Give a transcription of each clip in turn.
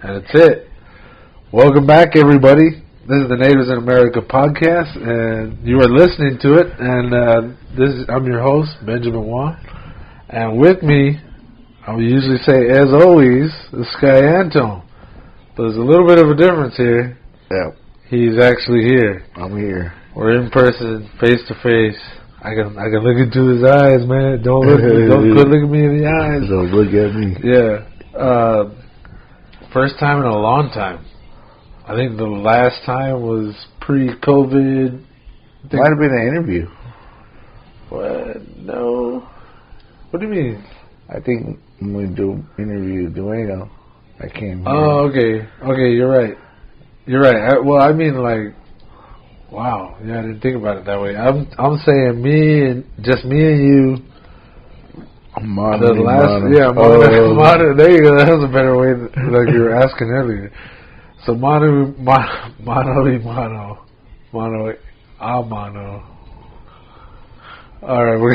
And that's it. Welcome back, everybody. This is the Natives in America podcast, and you are listening to it. And I'm your host, Benjamin Wan. And with me, I would usually say, as always, this guy Anton. But there's a little bit of a difference here. Yeah. He's actually here. I'm here. We're in person, face to face. I can look into his eyes, man. Don't quit looking me in the eyes. Don't look at me. Yeah. First time in a long time. I think the last time was pre-COVID. Might have been an interview. What? No. What do you mean? I think when we interviewed Dueno, I came here. Oh, okay. Okay, you're right. You're right. I mean, like, wow. Yeah, I didn't think about it that way. I'm saying just me and you. Mono. There you go. That was a better way, like you were asking earlier. So mono. All right, we're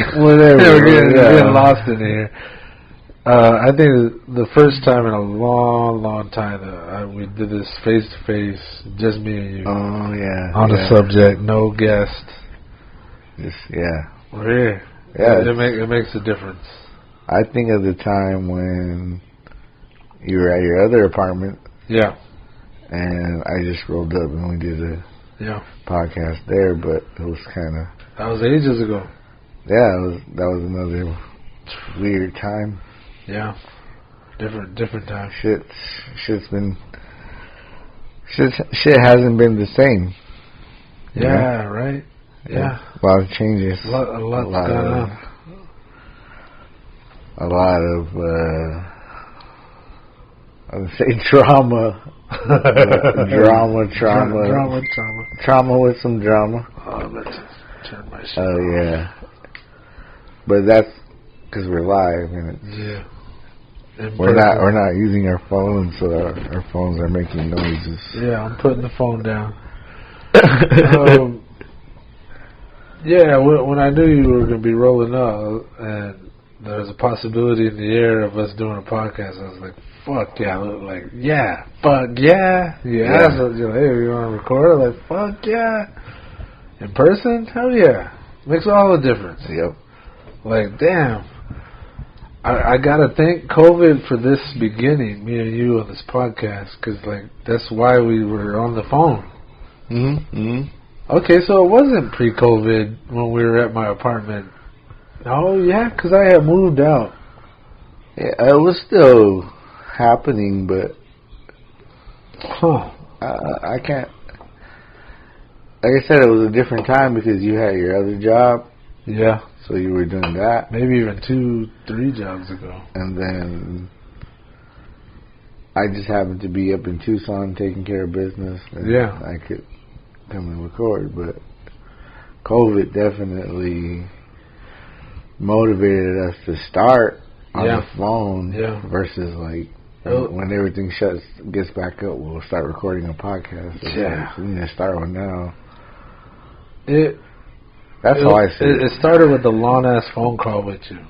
getting lost in here. I think the first time in a long time that we did this face to face, just me and you. Oh yeah. On the subject, no guest. We're here. Yeah. It makes a difference. I think of the time when you were at your other apartment. Yeah. And I just rolled up and we did a podcast there, but it was kind of... That was ages ago. Yeah, that was another weird time. Yeah. Different time. Shit hasn't been the same. Yeah, right? Yeah. A lot of changes. A lot gone on. A lot of, I would say trauma. Trauma with some drama. Oh, let's turn my shit off. Yeah. But that's because we're live, and we're not using our phones, so our phones are making noises. Yeah, I'm putting the phone down. When I knew you were going to be rolling up, and there was a possibility in the air of us doing a podcast, I was like, fuck yeah. Fuck yeah. You asked us, hey, you want to record? I'm like, fuck yeah. In person? Hell yeah. Makes all the difference. Yep. Like, damn. I got to thank COVID for this beginning, me and you on this podcast, because, like, that's why we were on the phone. Mm-hmm. Okay, so it wasn't pre-COVID when we were at my apartment. Oh, yeah, because I had moved out. Yeah, it was still happening, but I can't. Like I said, it was a different time because you had your other job. Yeah. So you were doing that. Maybe even 2-3 jobs ago. And then I just happened to be up in Tucson taking care of business. And I could come and record, but COVID definitely motivated us to start on the phone versus like when everything gets back up, we'll start recording a podcast. So we need to start one now. That's how I see it. It started with a long-ass phone call with you.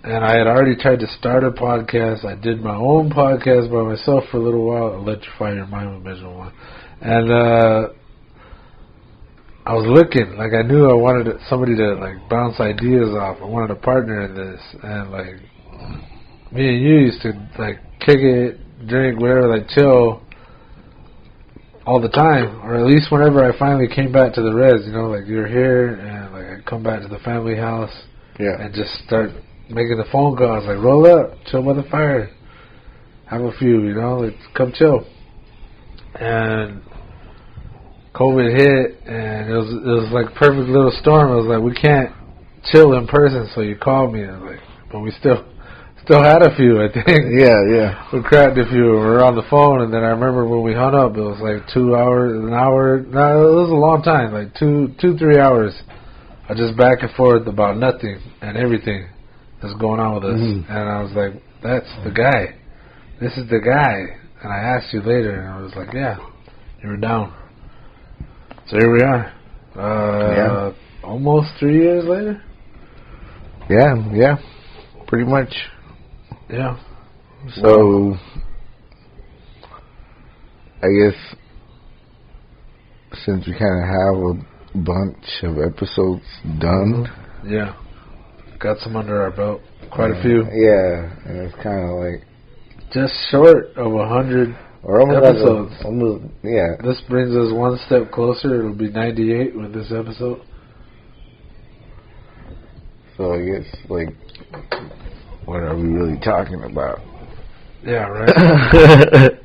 And I had already tried to start a podcast. I did my own podcast by myself for a little while. Electrify Your Mind with Benjamin Wan. And I was looking. Like, I knew I wanted somebody to, like, bounce ideas off. I wanted a partner in this. And, like, me and you used to, like, kick it, drink, whatever, like, chill all the time, or at least whenever I finally came back to the res, you know, like you're here, and like I come back to the family house, and just start making the phone calls, like roll up, chill by the fire, have a few, you know, like come chill. And COVID hit, and it was like perfect little storm. I was like, we can't chill in person, so you called me, and I was like, but we still had a few, I think. Yeah. We cracked a few. We were on the phone, and then I remember when we hung up, it was like 2 hours, an hour. No, it was a long time, like 3 hours. I just back and forth about nothing and everything that's going on with us. Mm-hmm. And I was like, that's the guy. This is the guy. And I asked you later, and I was like, yeah, you were down. So here we are. Almost 3 years later? Yeah. Pretty much. Yeah. So, I guess since we kind of have a bunch of episodes done. Yeah. Got some under our belt. Quite a few. Yeah, and it's kind of like just short of 100 episodes. Almost, yeah. This brings us one step closer. It'll be 98 with this episode. So I guess, like, what are we really talking about? Yeah, right.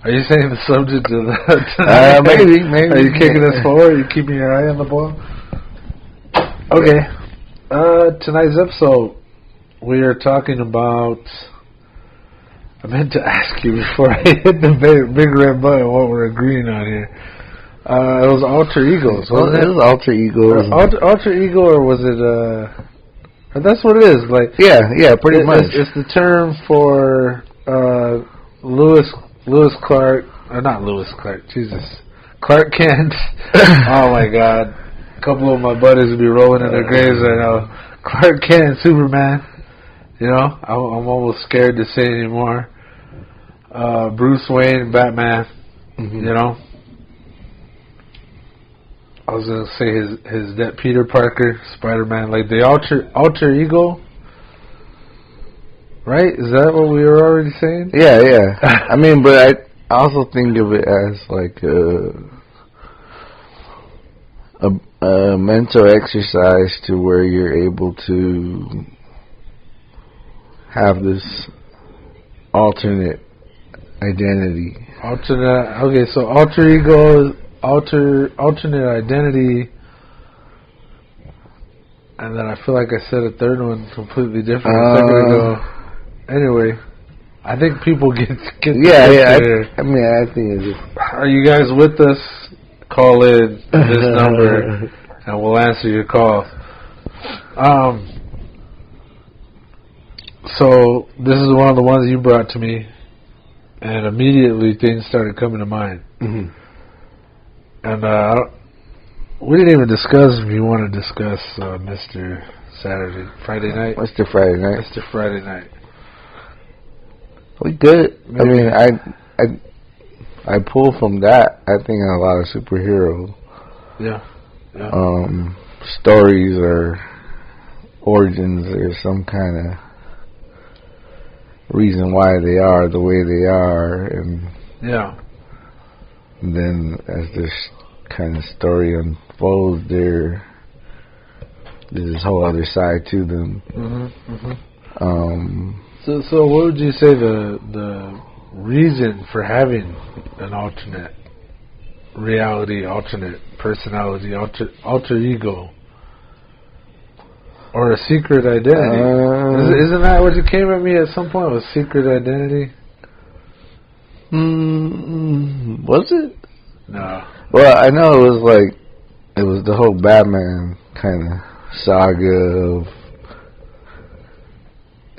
Are you saying the subject of that? Maybe. Are you kicking us forward? Are you keeping your eye on the ball? Okay. Tonight's episode, we are talking about... I meant to ask you before I hit the big red button what we're agreeing on here. It was alter egos, wasn't it? It was alter egos. Alter ego, or was it... that's what it is. Like, yeah, pretty much. It's the term for Lewis Clark, or not Lewis Clark, Jesus, Clark Kent. Oh my God, a couple of my buddies would be rolling in their graves right now. Clark Kent, Superman. You know, I'm almost scared to say anymore. Bruce Wayne, Batman. You know, I was gonna say his dad, Peter Parker, Spider-Man, like the alter ego. Right? Is that what we were already saying? Yeah. I mean, but I also think of it as like a mental exercise to where you're able to have this alternate identity. Okay, so alter ego, alternate identity. And then I feel like I said a third one completely different a second ago. Anyway, I think people get yeah. I mean, I think it's just... Are you guys with us? Call in this number, and we'll answer your call. So this is one of the ones you brought to me, and immediately things started coming to mind. And we didn't even discuss if you want to discuss Mr. Friday night. Mr. Friday night. Mr. Friday night. We good. Maybe. I mean, I pull from that. I think a lot of superhero stories or origins or some kind of reason why they are the way they are, and then as this kind of story unfolds, there's this whole other side to them. So what would you say the reason for having an alternate reality, alternate personality, alter ego, or a secret identity? Isn't that what you came at me at some point, with secret identity? Was it? No. Well, I know it was the whole Batman kind of saga of,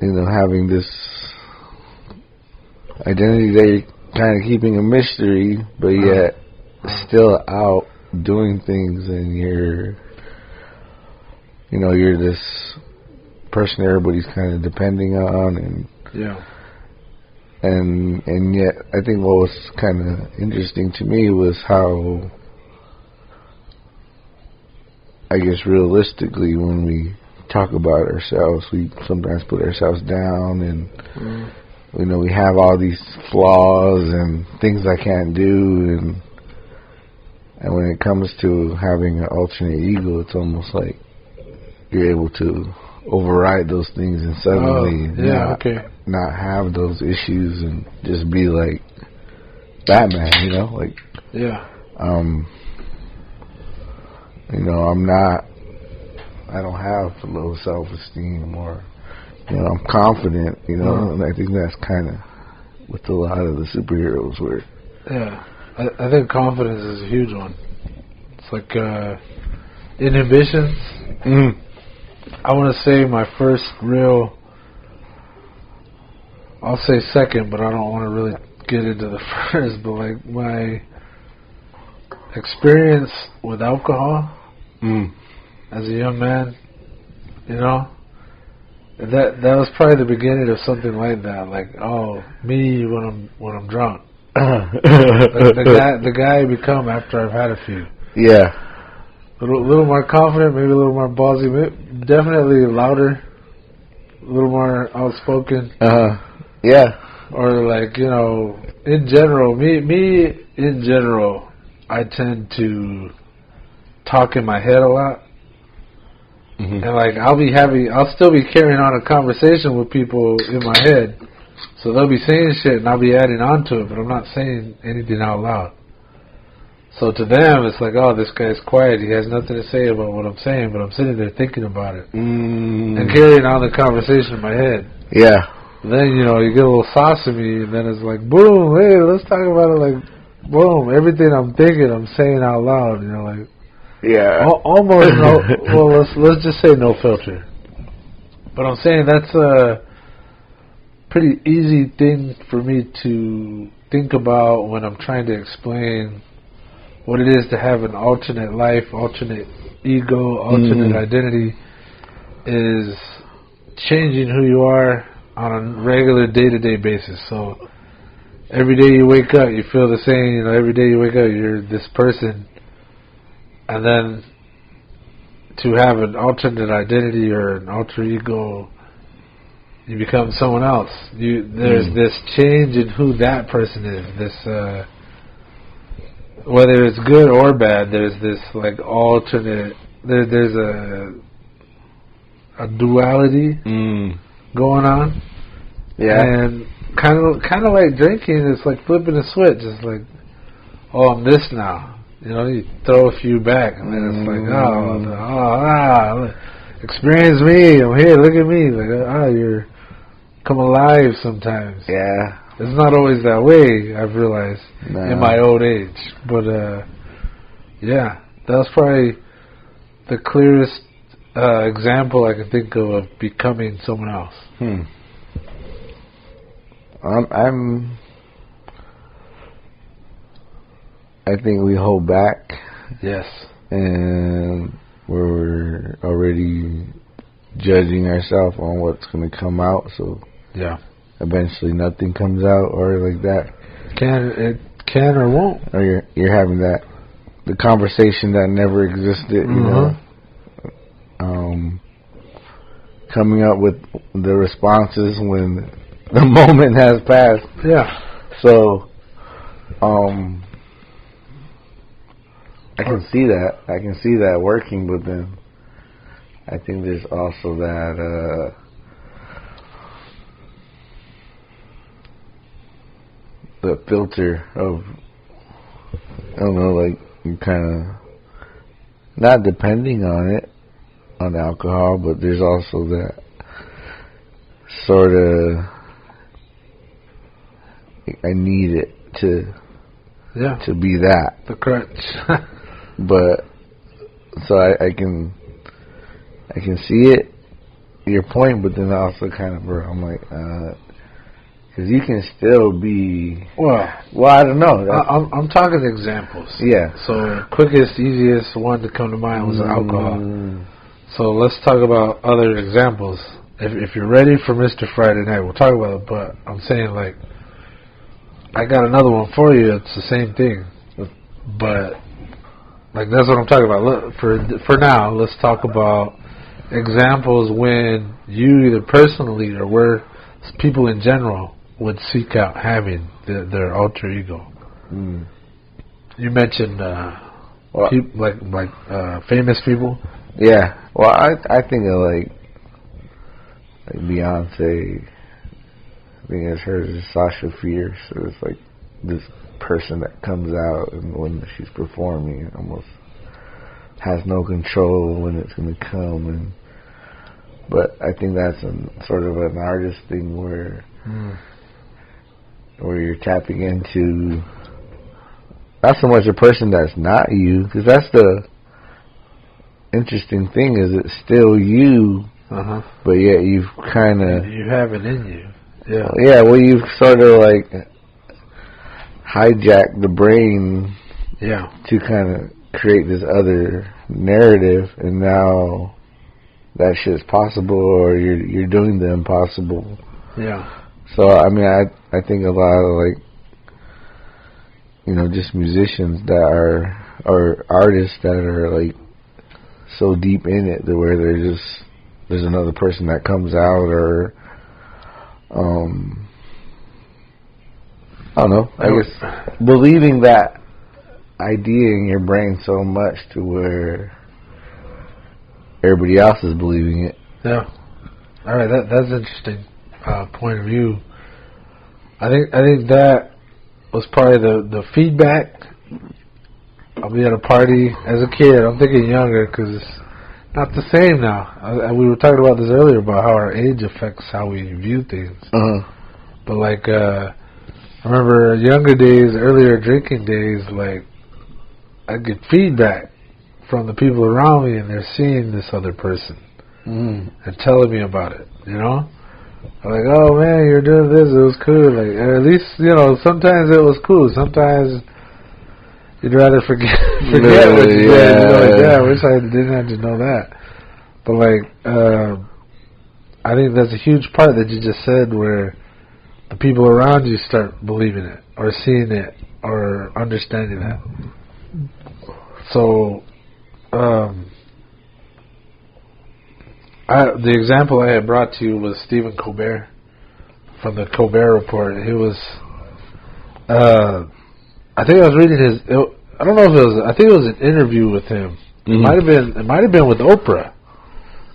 you know, having this identity that you're kind of keeping a mystery, but yet still out doing things, and you're this person everybody's kind of depending on, and yet I think what was kind of interesting to me was how, I guess realistically, when we talk about ourselves, we sometimes put ourselves down, and you know, we have all these flaws and things I can't do, and when it comes to having an alternate ego, it's almost like you're able to override those things and suddenly not have those issues and just be like Batman, you know, like you know, I don't have low self-esteem, or, you know, I'm confident, you know, and I think that's kind of what a lot of the superheroes were. Yeah, I think confidence is a huge one. It's like inhibitions. I want to say my first real, I'll say second, but I don't want to really get into the first, but like my experience with alcohol as a young man, you know, that was probably the beginning of something like that. Like, oh, me when I'm drunk, the guy I become after I've had a few. Yeah. A little more confident, maybe a little more ballsy, definitely louder, a little more outspoken. Yeah. Or like, you know, in general, me in general, I tend to talk in my head a lot. Mm-hmm. And like, I'll still be carrying on a conversation with people in my head. So they'll be saying shit and I'll be adding on to it, but I'm not saying anything out loud. So to them, it's like, oh, this guy's quiet. He has nothing to say about what I'm saying, but I'm sitting there thinking about it. And carrying on the conversation in my head. Yeah. Then, you know, you get a little sauce in me, and then it's like, boom, hey, let's talk about it, like, boom, everything I'm thinking, I'm saying out loud, you know, like. Yeah. Almost no, well, let's just say no filter. But I'm saying that's a pretty easy thing for me to think about when I'm trying to explain what it is to have an alternate life, alternate ego, alternate identity, is changing who you are on a regular day-to-day basis. So every day you wake up, you feel the same. You know, every day you wake up, you're this person. And then to have an alternate identity or an alter ego, you become someone else. There's this change in who that person is. This, whether it's good or bad, there's this like alternate. There's a duality going on. Yeah. And kind of like drinking, it's like flipping a switch. It's like, oh, I'm this now. You know, you throw a few back, and then it's like, experience me. I'm here. Look at me. Like, you're come alive sometimes. Yeah. It's not always that way, I've realized, in my old age. But, yeah, that's probably the clearest example I can think of becoming someone else. I think we hold back. Yes. And we're already judging ourselves on what's going to come out. So yeah, eventually nothing comes out or like that. It can or won't. Or you're having the conversation that never existed. You know, coming up with the responses when the moment has passed. Yeah. So, I can see that. I can see that working, but then I think there's also that the filter of, I don't know, like you kind of not depending on it, on alcohol, but there's also that sort of, I need it to be that. The crutch. But so I can see it, your point, but then also kind of where I'm like, because you can still be well. I don't know. I'm talking examples. Yeah. So quickest, easiest one to come to mind was alcohol. So let's talk about other examples. If you're ready for Mr. Friday Night, we'll talk about it. But I'm saying, like, I got another one for you. It's the same thing, but like that's what I'm talking about. Look, for now, let's talk about examples when you either personally or where people in general would seek out having their alter ego. You mentioned famous people. Yeah. Well, I think of like Beyonce. I think it's her, Sasha Fierce. So it's like this person that comes out and when she's performing almost has no control when it's going to come. But I think that's sort of an artist thing where you're tapping into not so much a person that's not you, because that's the interesting thing, is it's still you, but yet you've kind of you have it in you. Yeah. Yeah, well, you've sort of like hijacked the brain to kind of create this other narrative, and now that shit's possible, or you're doing the impossible. Yeah. So, I mean, I think a lot of like just musicians that are, or artists that are like so deep in it that where there's another person that comes out, or I don't know, I guess believing that idea in your brain so much to where everybody else is believing it. Yeah. All right, that's an interesting point of view. I think that was probably the feedback. I'll be at a party as a kid. I'm thinking younger because it's not the same now. We were talking about this earlier about how our age affects how we view things. But like, I remember younger days, earlier drinking days, like I get feedback from the people around me, and they're seeing this other person and telling me about it. I'm like, oh man, you're doing this. It was cool. Like, at least sometimes it was cool. Sometimes you'd rather forget what you did. Like, I wish I didn't have to know that. But like, I think that's a huge part that you just said, where the people around you start believing it, or seeing it, or understanding that. So, the example I had brought to you was Stephen Colbert from the Colbert Report. He was, I think I was reading his. I don't know if it was. I think it was an interview with him. It might have been with Oprah,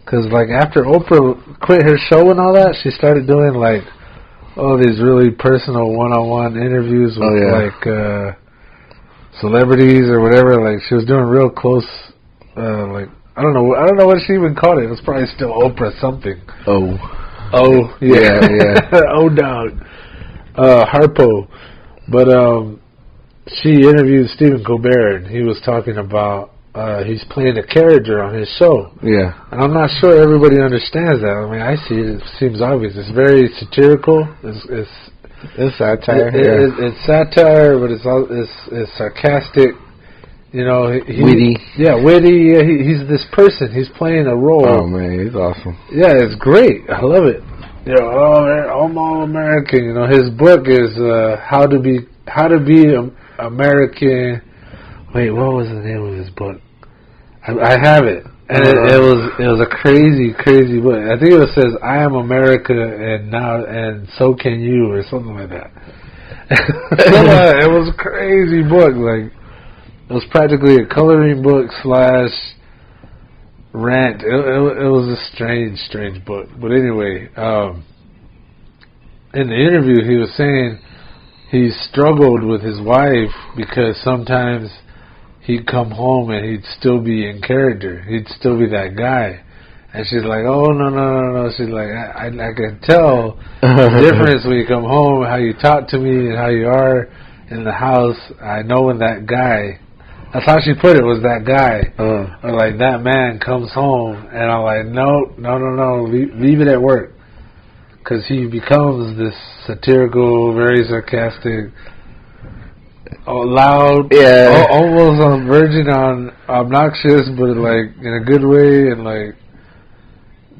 because like after Oprah quit her show and all that, she started doing like these really personal one-on-one interviews with like celebrities or whatever. Like she was doing real close, like. I don't know what she even called it. It was probably still Oprah something. Oh, yeah. Oh, dog. Harpo. But she interviewed Stephen Colbert, and he was talking about he's playing a character on his show. Yeah. And I'm not sure everybody understands that. I mean, I see it. It seems obvious. It's very satirical. It's satire. It's satire, but it's sarcastic. Witty. Yeah, witty. Yeah, he's this person. He's playing a role. Oh man, he's awesome. Yeah, it's great. I love it. I'm all American. His book is How to Be American. Wait, what was the name of his book? I have it, and it was a crazy book. I think it says I am America, and so can you, or something like that. It was a crazy book, like. It was practically a coloring book / rant. It was a strange book. But anyway, in the interview, he was saying he struggled with his wife because sometimes he'd come home and he'd still be in character. He'd still be that guy. And she's like, oh, no. She's like, I can tell the difference when you come home, how you talk to me and how you are in the house. I know when that guy... That's how she put it, was that guy. Or like, that man comes home, and I'm like, no, leave it at work. Because he becomes this satirical, very sarcastic, loud, almost verging on obnoxious, but like in a good way. And like,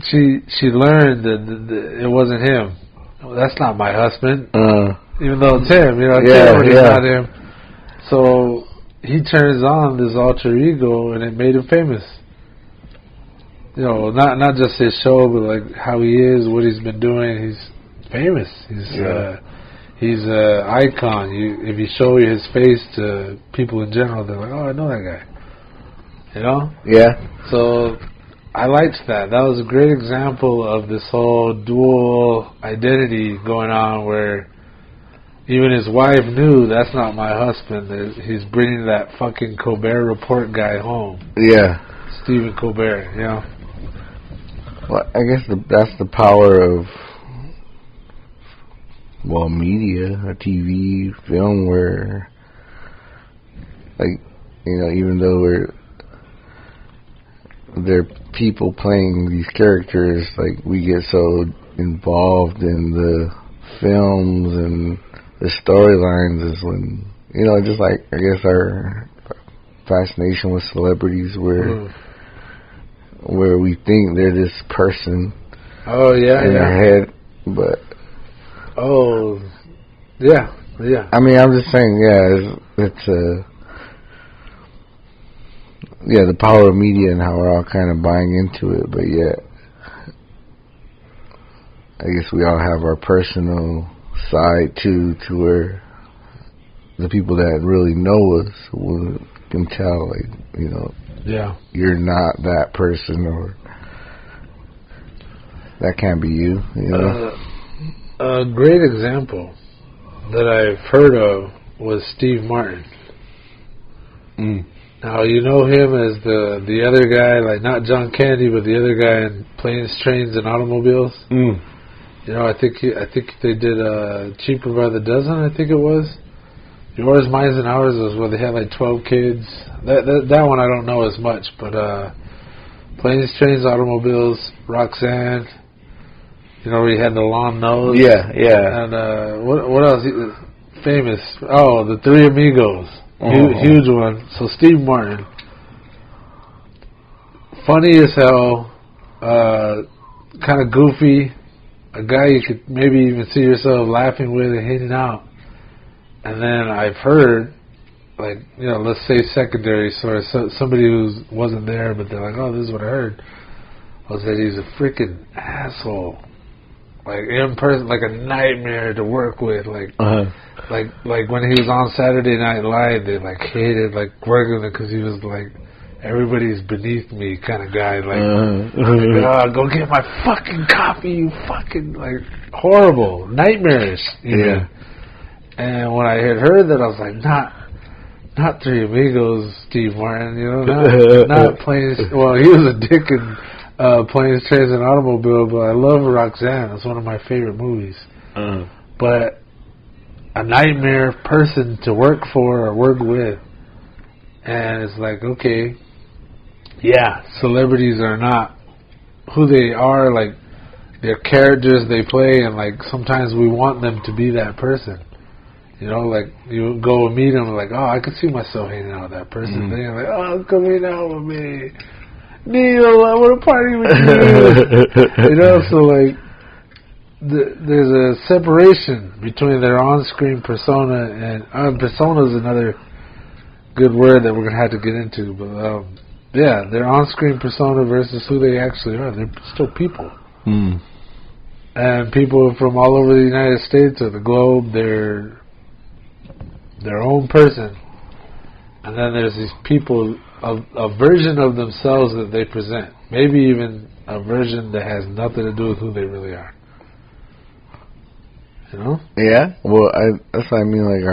she learned that it wasn't him. That's not my husband. Even though it's him, it's not him. So... he turns on this alter ego, and it made him famous. Not just his show, but like how he is, what he's been doing. He's famous. He's an icon. If you show his face to people in general, they're like, oh, I know that guy. Yeah. So I liked that. That was a great example of this whole dual identity going on, where even his wife knew that's not my husband. He's bringing that fucking Colbert Report guy home. Yeah. Stephen Colbert, Well, I guess that's the power of, media, TV, film, where, like, even though they're people playing these characters, like, we get so involved in the films and the storylines is when, just like, I guess our fascination with celebrities where we think they're this person in our head, but... Oh, yeah. Yeah. I mean, I'm just saying, it's the power of media and how we're all kind of buying into it, but yet, I guess we all have our personal side too, to where the people that really know us can tell, like, you know, you're not that person, or that can't be you, you know? A great example that I've heard of was Steve Martin. Now, you know him as the other guy, like not John Candy, but the other guy in Planes, Trains, and Automobiles. You know, I think they did Cheaper by the Dozen, I think it was. Yours, Mines, and Ours was where they had like 12 kids. That one I don't know as much, but Planes, Trains, Automobiles, Roxanne. You know, where he had the long nose. Yeah. And what else? Famous. Oh, the Three Amigos. Huge one. So Steve Martin. Funny as hell. Kind of goofy. A guy you could maybe even see yourself laughing with and hanging out. And then I've heard, like, you know, let's say secondary source, somebody who wasn't there, but they're like, oh, this is what I heard. I said he's a freaking asshole. Like, in person, like a nightmare to work with. Like when he was on Saturday Night Live, they like hated like working with him because he was like, everybody's beneath me kind of guy. Like, go get my fucking coffee, you fucking, like, horrible, nightmarish. You know? And when I had heard that, I was like, not Three Amigos, Steve Martin. You know, not Planes. Well, he was a dick in Planes, Trains, and Automobile, but I love Roxanne. It's one of my favorite movies. But a nightmare person to work for or work with. And it's like, okay, yeah, celebrities are not who they are, like, their characters they play, and, like, sometimes we want them to be that person. You know, like, you go and meet them, like, oh, I could see myself hanging out with that person. Then you're like, oh, come hang out with me. Neil, I want to party with you. You know, so, like, there's a separation between their on-screen persona and persona is another good word that we're going to have to get into. But, yeah, their on-screen persona versus who they actually are. They're still people. And people from all over the United States or the globe, they're their own person. And then there's these people, a version of themselves that they present. Maybe even a version that has nothing to do with who they really are. You know? Yeah. Well, that's what I mean. Like in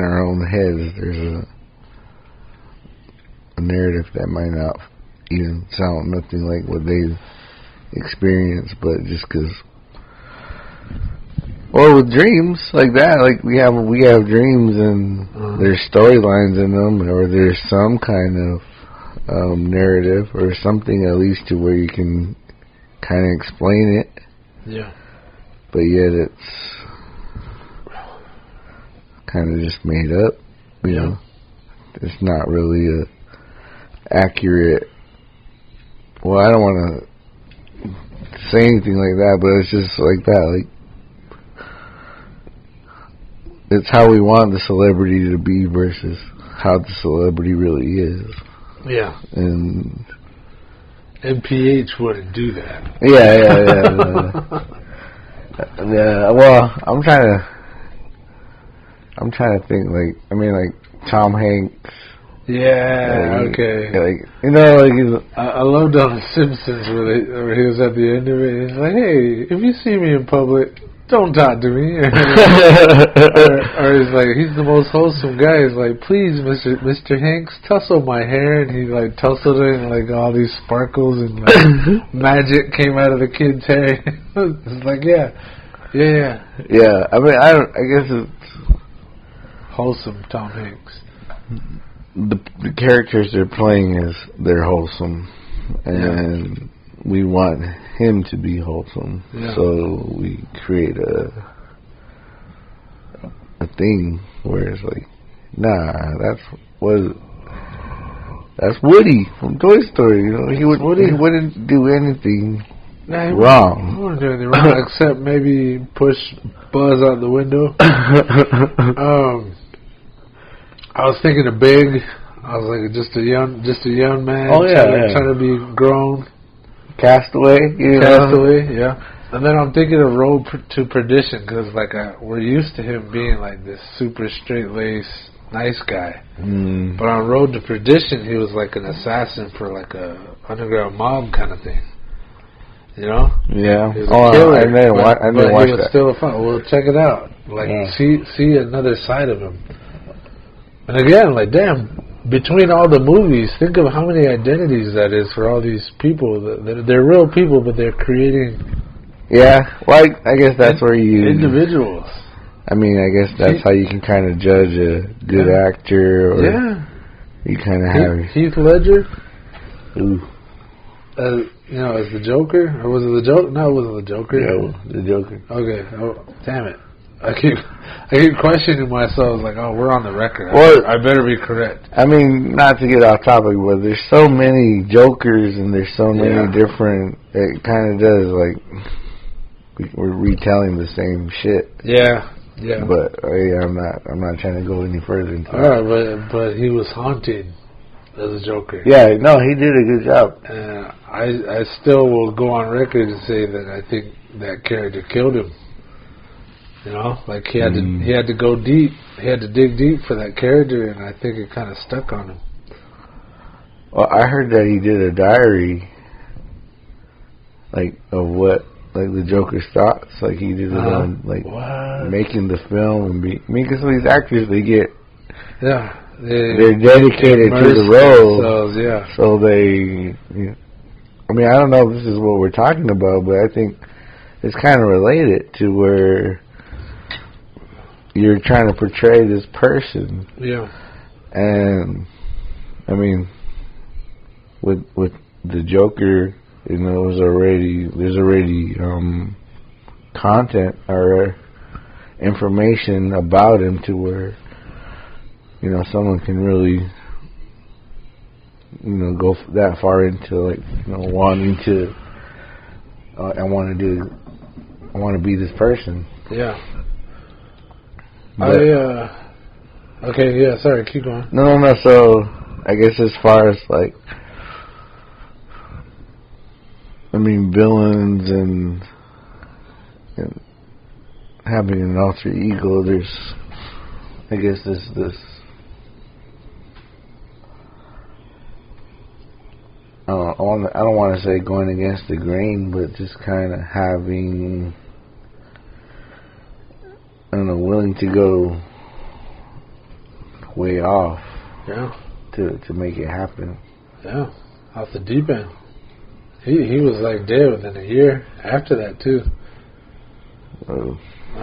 our own heads, there's a narrative that might not even sound nothing like what they've experienced, but just because. Or with dreams like that, like we have dreams and there's storylines in them, or there's some kind of narrative or something at least to where you can kind of explain it. Yeah. But yet it's kind of just made up, you know. It's not really a accurate. Well, I don't want to say anything like that, but it's just like that. Like, it's how we want the celebrity to be versus how the celebrity really is. Yeah. And MPH wouldn't do that. Yeah. Well, I'm trying to think. Like, I mean, like Tom Hanks. Yeah. Okay. Like, you know, like I loved on The Simpsons where he was at the end of it. And he's like, "Hey, if you see me in public, don't talk to me." or he's like, he's the most wholesome guy. He's like, "Please, Mr. Hanks, tussle my hair," and he like tussled it, and like all these sparkles and like, magic came out of the kid's hair. It's like, yeah. I mean, I guess it's wholesome Tom Hanks. The characters they're playing they're wholesome, and we want him to be wholesome, so we create a thing where it's like, nah, that's Woody from Toy Story. You know, he wouldn't do anything wrong. He don't do anything wrong except maybe push Buzz out the window. I was thinking of Big. I was like just a young man. Oh yeah, trying to be grown. Castaway. Castaway, yeah. And then I'm thinking of Road to Perdition because like we're used to him being like this super straight-laced nice guy. Mm. But on Road to Perdition, he was like an assassin for like a underground mob kind of thing. You know? Yeah. He was a killer, I didn't watch he was that. still a fun. Well, check it out. Like see another side of him. And again, like damn. Between all the movies, think of how many identities that is for all these people. They're real people, but they're creating. Yeah, well, I guess that's where you individuals. I mean, I guess that's how you can kind of judge a good actor, or you kind of have Heath Ledger. Ooh. You know, as the Joker, or was it the Joker? No, it wasn't the Joker. Yeah, the Joker. Okay. Oh, damn it. I keep questioning myself, like, oh, we're on the record. Well, I better be correct. I mean, not to get off topic, but there's so many Jokers and there's so many different. It kind of does we're retelling the same shit. Yeah. But I'm not trying to go any further into that. All right, but he was haunting as a Joker. Yeah, no, he did a good job. I still will go on record and say that I think that character killed him. You know, like he had to go deep. He had to dig deep for that character, and I think it kind of stuck on him. Well, I heard that he did a diary, like of what, like the Joker's thoughts. Like he did it on, like making the film, because these actors they're dedicated to the role. So they, I mean, I don't know if this is what we're talking about, but I think it's kind of related to where you're trying to portray this person. Yeah. And I mean, with the Joker, you know, there's already content or information about him to where, you know, someone can really, you know, go that far into, like, you know, wanting to I want to be this person. Yeah. Okay, yeah, sorry, keep going. No, so I guess as far as, like, I mean, villains and having an alter ego, there's, I guess this I don't want to say going against the grain, but just kind of having, I don't know, willing to go way off. Yeah. To make it happen. Yeah. Off the deep end. He was like dead within a year after that too.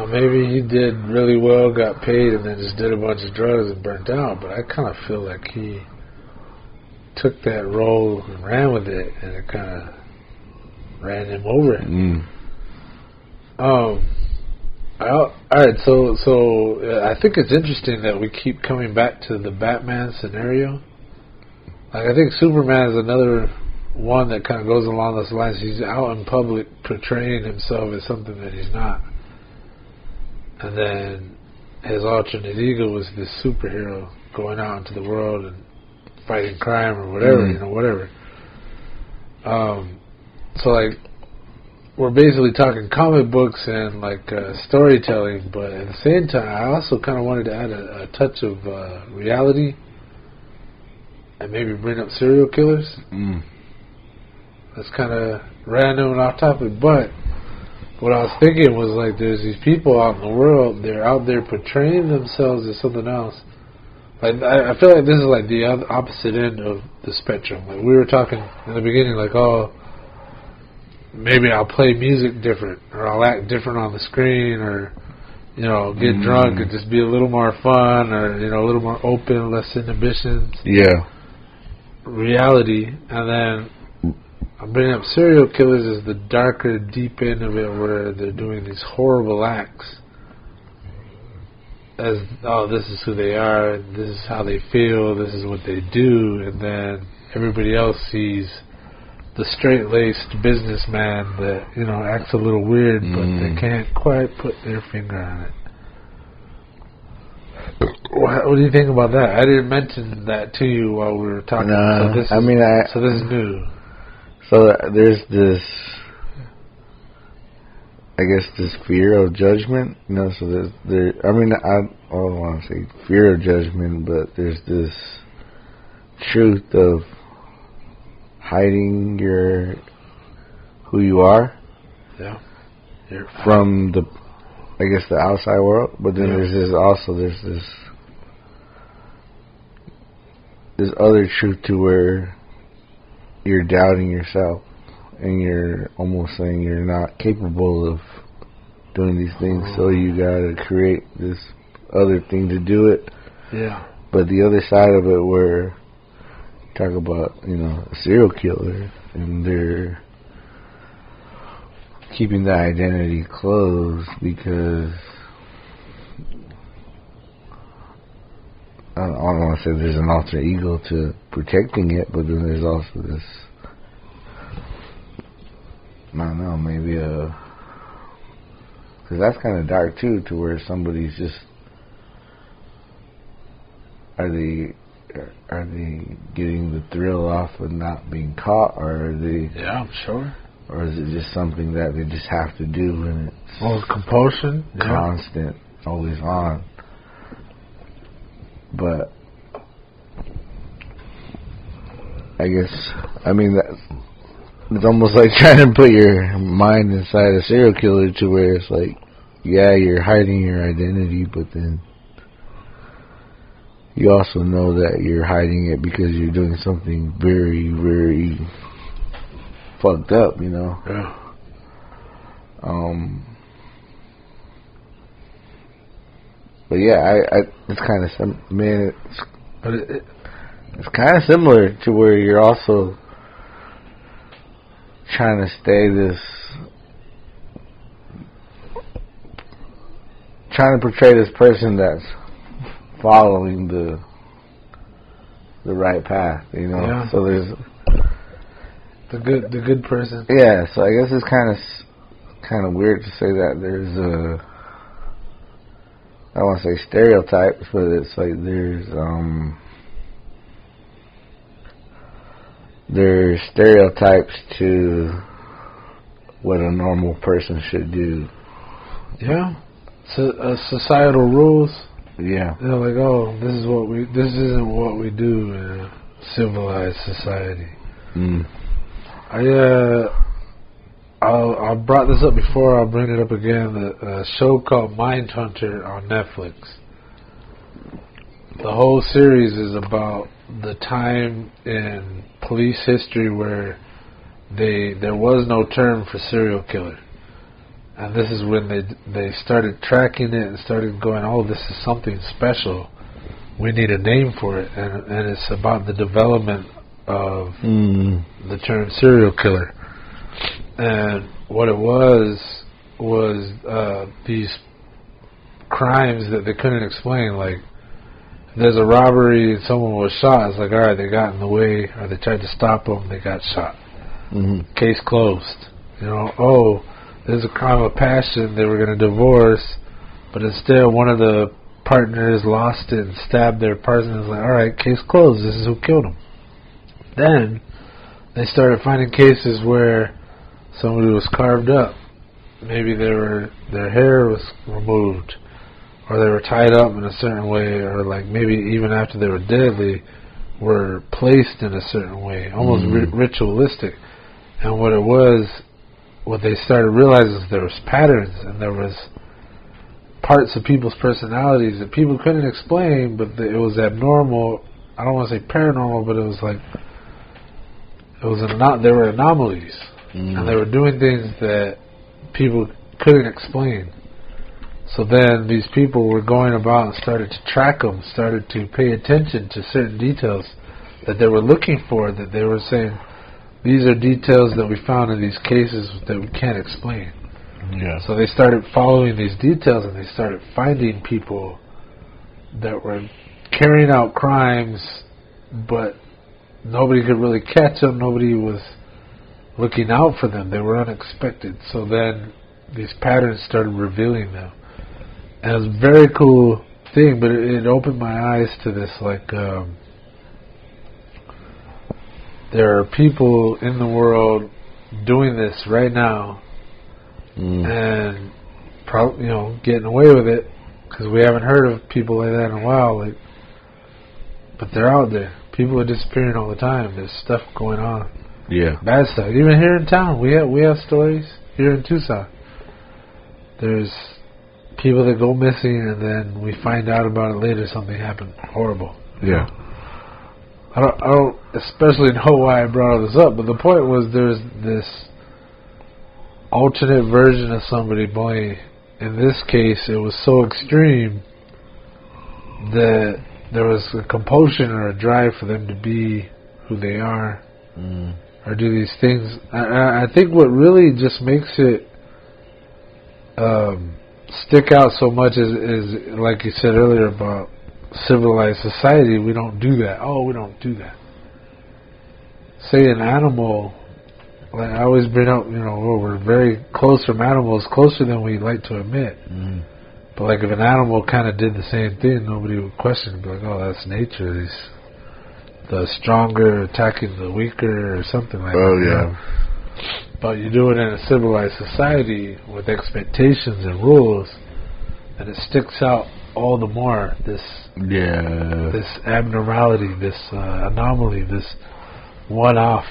Maybe he did really well, got paid, and then just did a bunch of drugs and burnt out. But I kind of feel like he took that role and ran with it, and it kind of ran him over. Alright, so I think it's interesting that we keep coming back to the Batman scenario. Like, I think Superman is another one that kind of goes along those lines. He's out in public portraying himself as something that he's not. And then his alternate ego was this superhero going out into the world and fighting crime or whatever, you know, whatever. So, like, we're basically talking comic books and, like, storytelling, but at the same time, I also kind of wanted to add a touch of reality and maybe bring up serial killers. That's kind of random and off topic, but what I was thinking was, like, there's these people out in the world, they're out there portraying themselves as something else. Like, I feel like this is like the opposite end of the spectrum. Like, we were talking in the beginning, like, oh, maybe I'll play music different, or I'll act different on the screen, or, you know, get drunk and just be a little more fun, or, you know, a little more open, less inhibitions. Yeah. Reality. And then I'm bringing up serial killers as the darker, deep end of it, where they're doing these horrible acts. As, oh, this is who they are, this is how they feel, this is what they do, and then everybody else sees the straight-laced businessman that, you know, acts a little weird, but they can't quite put their finger on it. What do you think about that? I didn't mention that to you while we were talking. So this is new. So there's this, I guess, this fear of judgment. You know, so I don't want to say fear of judgment, but there's this truth of hiding who you are. Yeah. From the, I guess, the outside world. But then there's this other truth to where you're doubting yourself and you're almost saying you're not capable of doing these things, so you gotta create this other thing to do it. Yeah. But the other side of it, where talk about, you know, a serial killer, and they're keeping the identity closed because I don't want to say there's an alter ego to protecting it, but then there's also this, I don't know, maybe because that's kind of dark too, to where somebody's just, are they getting the thrill off of not being caught, or are they? Yeah, I'm sure. Or is it just something that they just have to do, and it's compulsion, constant, always on? But I guess, it's almost like trying to put your mind inside a serial killer, to where it's like, yeah, you're hiding your identity, but then you also know that you're hiding it because you're doing something very, very fucked up, you know? Yeah. But yeah, it's kind of, it's kind of similar to where you're also trying to portray this person that's following the right path, you know. Yeah. So there's the good person. Yeah. So I guess it's kind of weird to say that there's I don't want to say stereotypes, but it's like there's stereotypes to what a normal person should do. Yeah. So societal rules. Yeah. They're like, oh, this isn't what we do in a civilized society. I brought this up before, I'll bring it up again, a show called Mindhunter on Netflix. The whole series is about the time in police history where there was no term for serial killer. And this is when they started tracking it and started going, oh, this is something special. We need a name for it. And it's about the development of the term serial killer. And what it was these crimes that they couldn't explain. Like, if there's a robbery and someone was shot, it's like, all right, they got in the way, or they tried to stop them, they got shot. Case closed. You know, oh, there's a crime of passion, they were going to divorce, but instead one of the partners lost it and stabbed their partner. It's like, all right, case closed, this is who killed him. Then they started finding cases where somebody was carved up. Maybe their hair was removed, or they were tied up in a certain way, or like maybe even after they were dead, they were placed in a certain way, almost ritualistic. And what they started realizing is there was patterns, and there was parts of people's personalities that people couldn't explain, but it was abnormal. I don't want to say paranormal, but it was like there were anomalies, and they were doing things that people couldn't explain. So then these people were going about and started to track them, started to pay attention to certain details that they were looking for, that they were saying, these are details that we found in these cases that we can't explain. Yeah. So they started following these details, and they started finding people that were carrying out crimes, but nobody could really catch them. Nobody was looking out for them. They were unexpected. So then these patterns started revealing them. And it was a very cool thing, but it opened my eyes to this, like, there are people in the world doing this right now and getting away with it, because we haven't heard of people like that in a while. Like, but they're out there. People are disappearing all the time. There's stuff going on. Yeah. Bad stuff. Even here in town, we have stories here in Tucson. There's people that go missing, and then we find out about it later. Something happened horrible. Yeah. I don't especially know why I brought all this up, but the point was there's this alternate version of somebody. Boy, in this case, it was so extreme that there was a compulsion or a drive for them to be who they are or do these things. I think what really just makes it stick out so much is like you said earlier about civilized society. We don't do that. Oh, we don't do that. Say an animal, like I always bring up, we're very close from animals, closer than we like to admit. But like if an animal kind of did the same thing, nobody would question it. Be like, oh, that's nature. The stronger attacking the weaker or something like that. Oh, yeah. But you do it in a civilized society with expectations and rules, and it sticks out all the more. This abnormality, this anomaly, this one-off.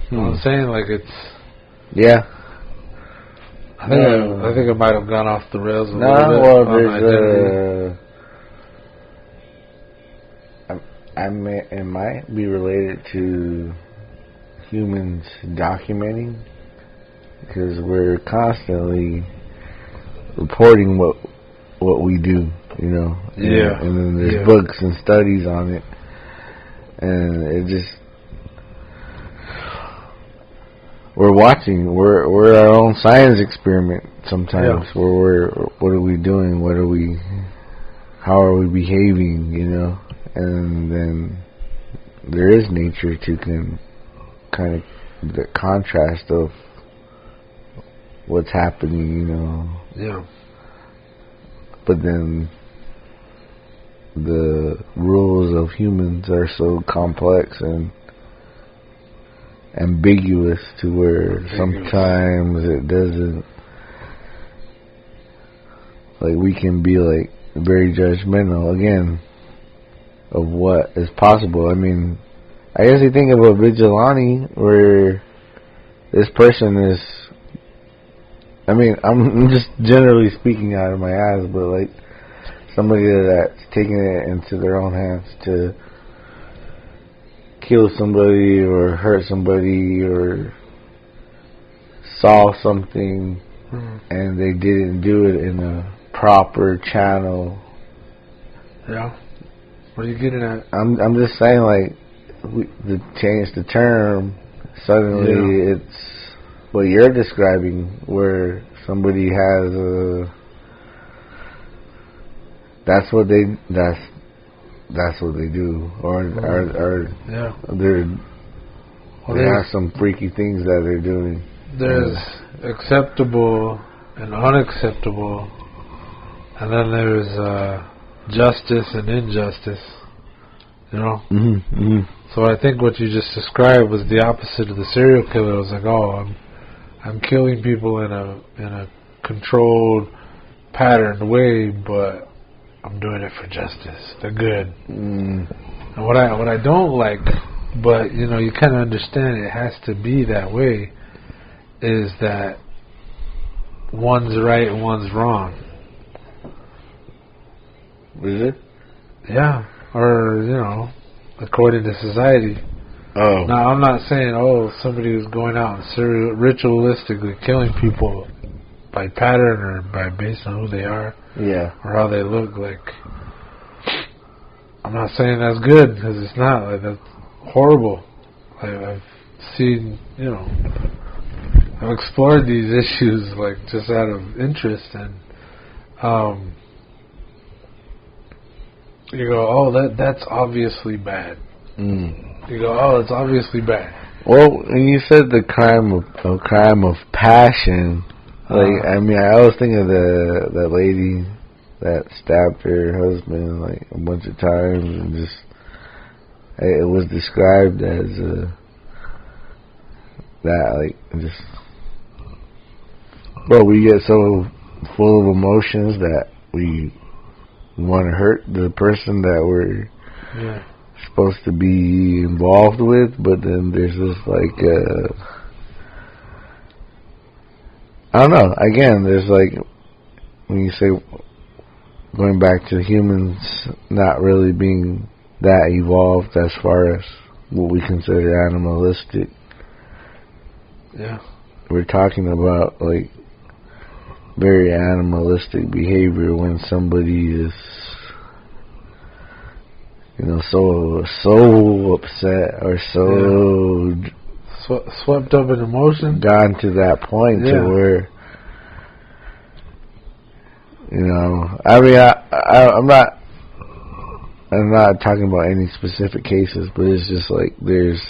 You know what I'm saying? Like it's... Yeah. I think I might have gone off the rails a little bit. It might be related to humans documenting, because we're constantly reporting what we do, Yeah. And then there's books and studies on it, and it just... We're watching. We're our own science experiment sometimes. Yeah. What are we doing? How are we behaving? And then there is nature to kind of the contrast of what's happening. Yeah. But then the rules of humans are so complex and ambiguous to where sometimes it doesn't, like, we can be like very judgmental again of what is possible. I mean, I guess you think of a vigilante where this person is, I mean, I'm just generally speaking out of my ass, but like somebody that's taking it into their own hands to kill somebody or hurt somebody or saw something and they didn't do it in a proper channel. Yeah. What are you getting at? I'm just saying, like, to change the term, suddenly it's what you're describing, where somebody has that's what they do, or they have some freaky things that they're doing. There's acceptable and unacceptable, and then there's justice and injustice. So I think what you just described was the opposite of the serial killer. It was like, oh, I'm killing people in a controlled, patterned way, but I'm doing it for justice, the good. And what I don't like, but you kind of understand it has to be that way, is that one's right and one's wrong. Is it? Yeah, or according to society. Oh. Now I'm not saying somebody who's going out and ritualistically killing people by pattern or based on who they are. Yeah. Or how they look like. I'm not saying that's good, because it's not. Like, that's horrible. I've seen, I've explored these issues, like, just out of interest, and you go, oh, that's obviously bad. You go, oh, it's obviously bad. Well, when you said the crime of passion, like I mean, I always think of that lady that stabbed her husband like a bunch of times, and just it was described as that like just. Well, we get so full of emotions that we want to hurt the person that we're supposed to be involved with, but then there's this like I don't know. Again, there's like when you say going back to humans not really being that evolved as far as what we consider animalistic. Yeah, we're talking about like very animalistic behavior when somebody is, you know, so upset or so swept up in emotion, gone to that point to where, you know, I mean, I'm not talking about any specific cases, but it's just like there's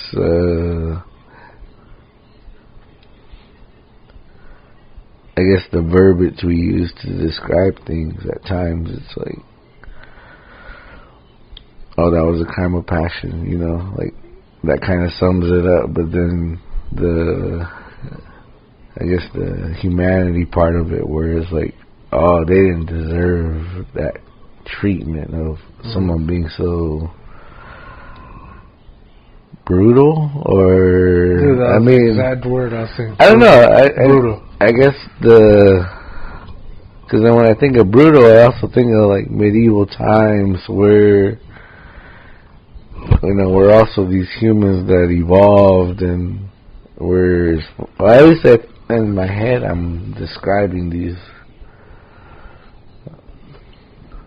I guess the verbiage we use to describe things at times, it's like, oh, that was a crime of passion, you know, like that kind of sums it up. But then I guess the humanity part of it, where it's like, oh, they didn't deserve that treatment of someone being so brutal, or dude, I mean, exact word I was thinking. I don't know. Brutal. I guess because then when I think of brutal, I also think of like medieval times where, you know, we're also these humans that evolved, and well, at least in my head I'm describing these.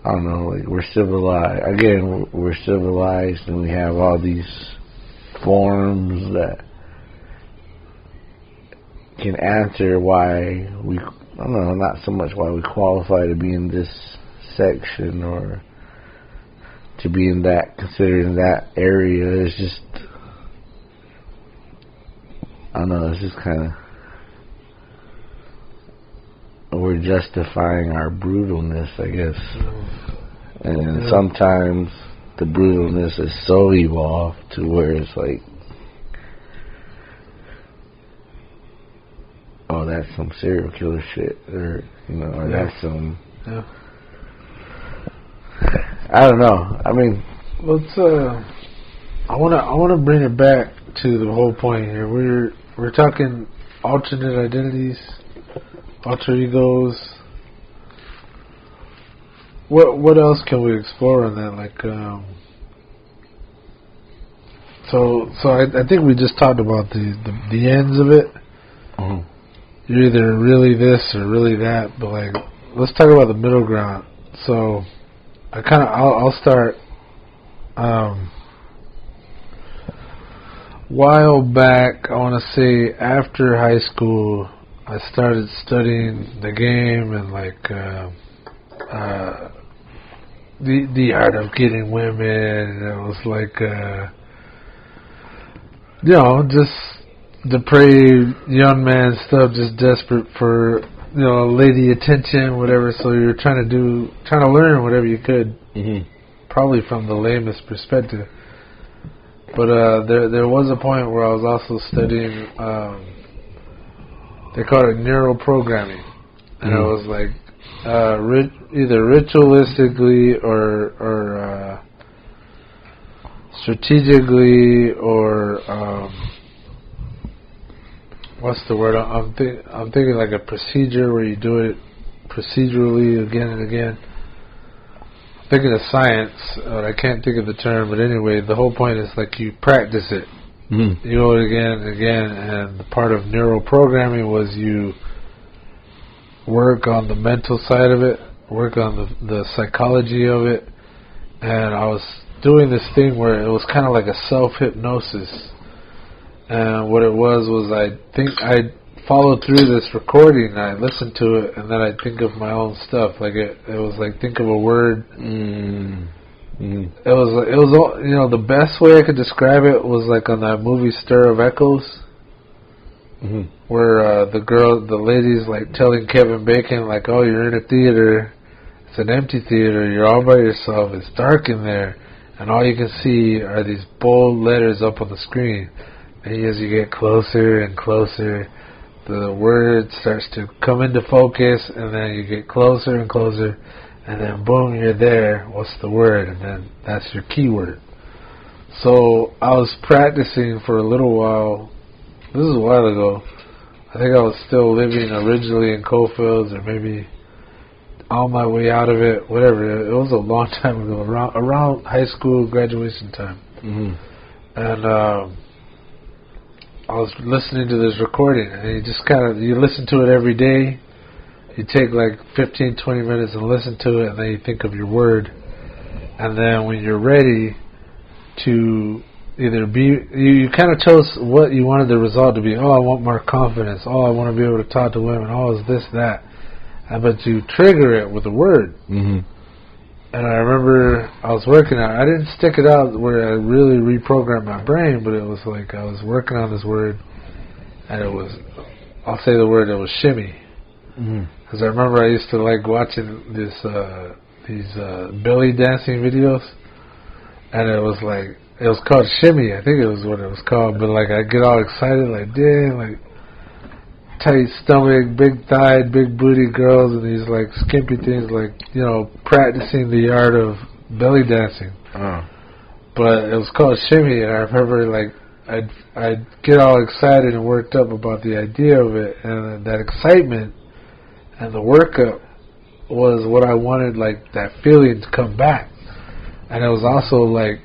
I don't know, like we're civilized. Again, we're civilized, and we have all these forms that can answer why we, I don't know, not so much why we qualify to be in this section or to be in that, considered in that area. It's just, I don't know, it's just kind of, we're justifying our brutalness, I guess. And sometimes the brutalness is so evolved to where it's like, oh, that's some serial killer shit, or, you know, or that's some, I don't know. I mean, let's. I wanna bring it back to the whole point here. We're talking alternate identities, alter egos. What else can we explore on that? Like, so I think we just talked about the ends of it. Mm-hmm. You're either really this or really that, but like, let's talk about the middle ground. So, I'll start. While back, I want to say after high school, I started studying the game and like the art of getting women. And it was like, you know, just depraved young man stuff, just desperate for, you know, lady attention, whatever. So you're trying to learn whatever you could, probably from the lamest perspective. But there was a point where I was also studying, they call it neural programming, and I was like, either ritualistically or strategically, or what's the word? I'm thinking like a procedure where you do it procedurally again and again. I'm thinking of science, but I can't think of the term. But anyway, the whole point is like you practice it. You do it again and again, and the part of neural programming was you work on the mental side of it, work on the psychology of it. And I was doing this thing where it was kind of like a self-hypnosis. And what it was I think I'd follow through this recording, I'd listen to it, and then I'd think of my own stuff. Like it was like, think of a word It was you know, the best way I could describe it was like on that movie Stir of Echoes, where the lady's like telling Kevin Bacon like, oh, you're in a theater, it's an empty theater, you're all by yourself, it's dark in there, and all you can see are these bold letters up on the screen. And as you get closer and closer, the word starts to come into focus, and then you get closer and closer, and then boom, you're there. What's the word? And then that's your keyword. So I was practicing for a little while. This is a while ago. I think I was still living originally in Coalfields, or maybe on my way out of it, whatever. It was a long time ago, around high school graduation time. And I was listening to this recording, and you just you listen to it every day. You take like 15, 20 minutes and listen to it, and then you think of your word. And then when you're ready to either you kind of chose what you wanted the result to be. Oh, I want more confidence. Oh, I want to be able to talk to women. Oh, it's this, that. But you trigger it with a word. And I remember I was working on it. I didn't stick it out where I really reprogrammed my brain, but it was like I was working on this word, and it was, I'll say the word, it was shimmy. Because I remember I used to like watching these belly dancing videos, and it was like, it was called shimmy, I think it was what it was called, but like I get all excited, like, dang, like, tight stomach, big thigh, big booty girls, and these like skimpy things, like, you know, practicing the art of belly dancing. But it was called shimmy, and I remember like I'd get all excited and worked up about the idea of it, and that excitement and the workup was what I wanted, like that feeling to come back. And it was also like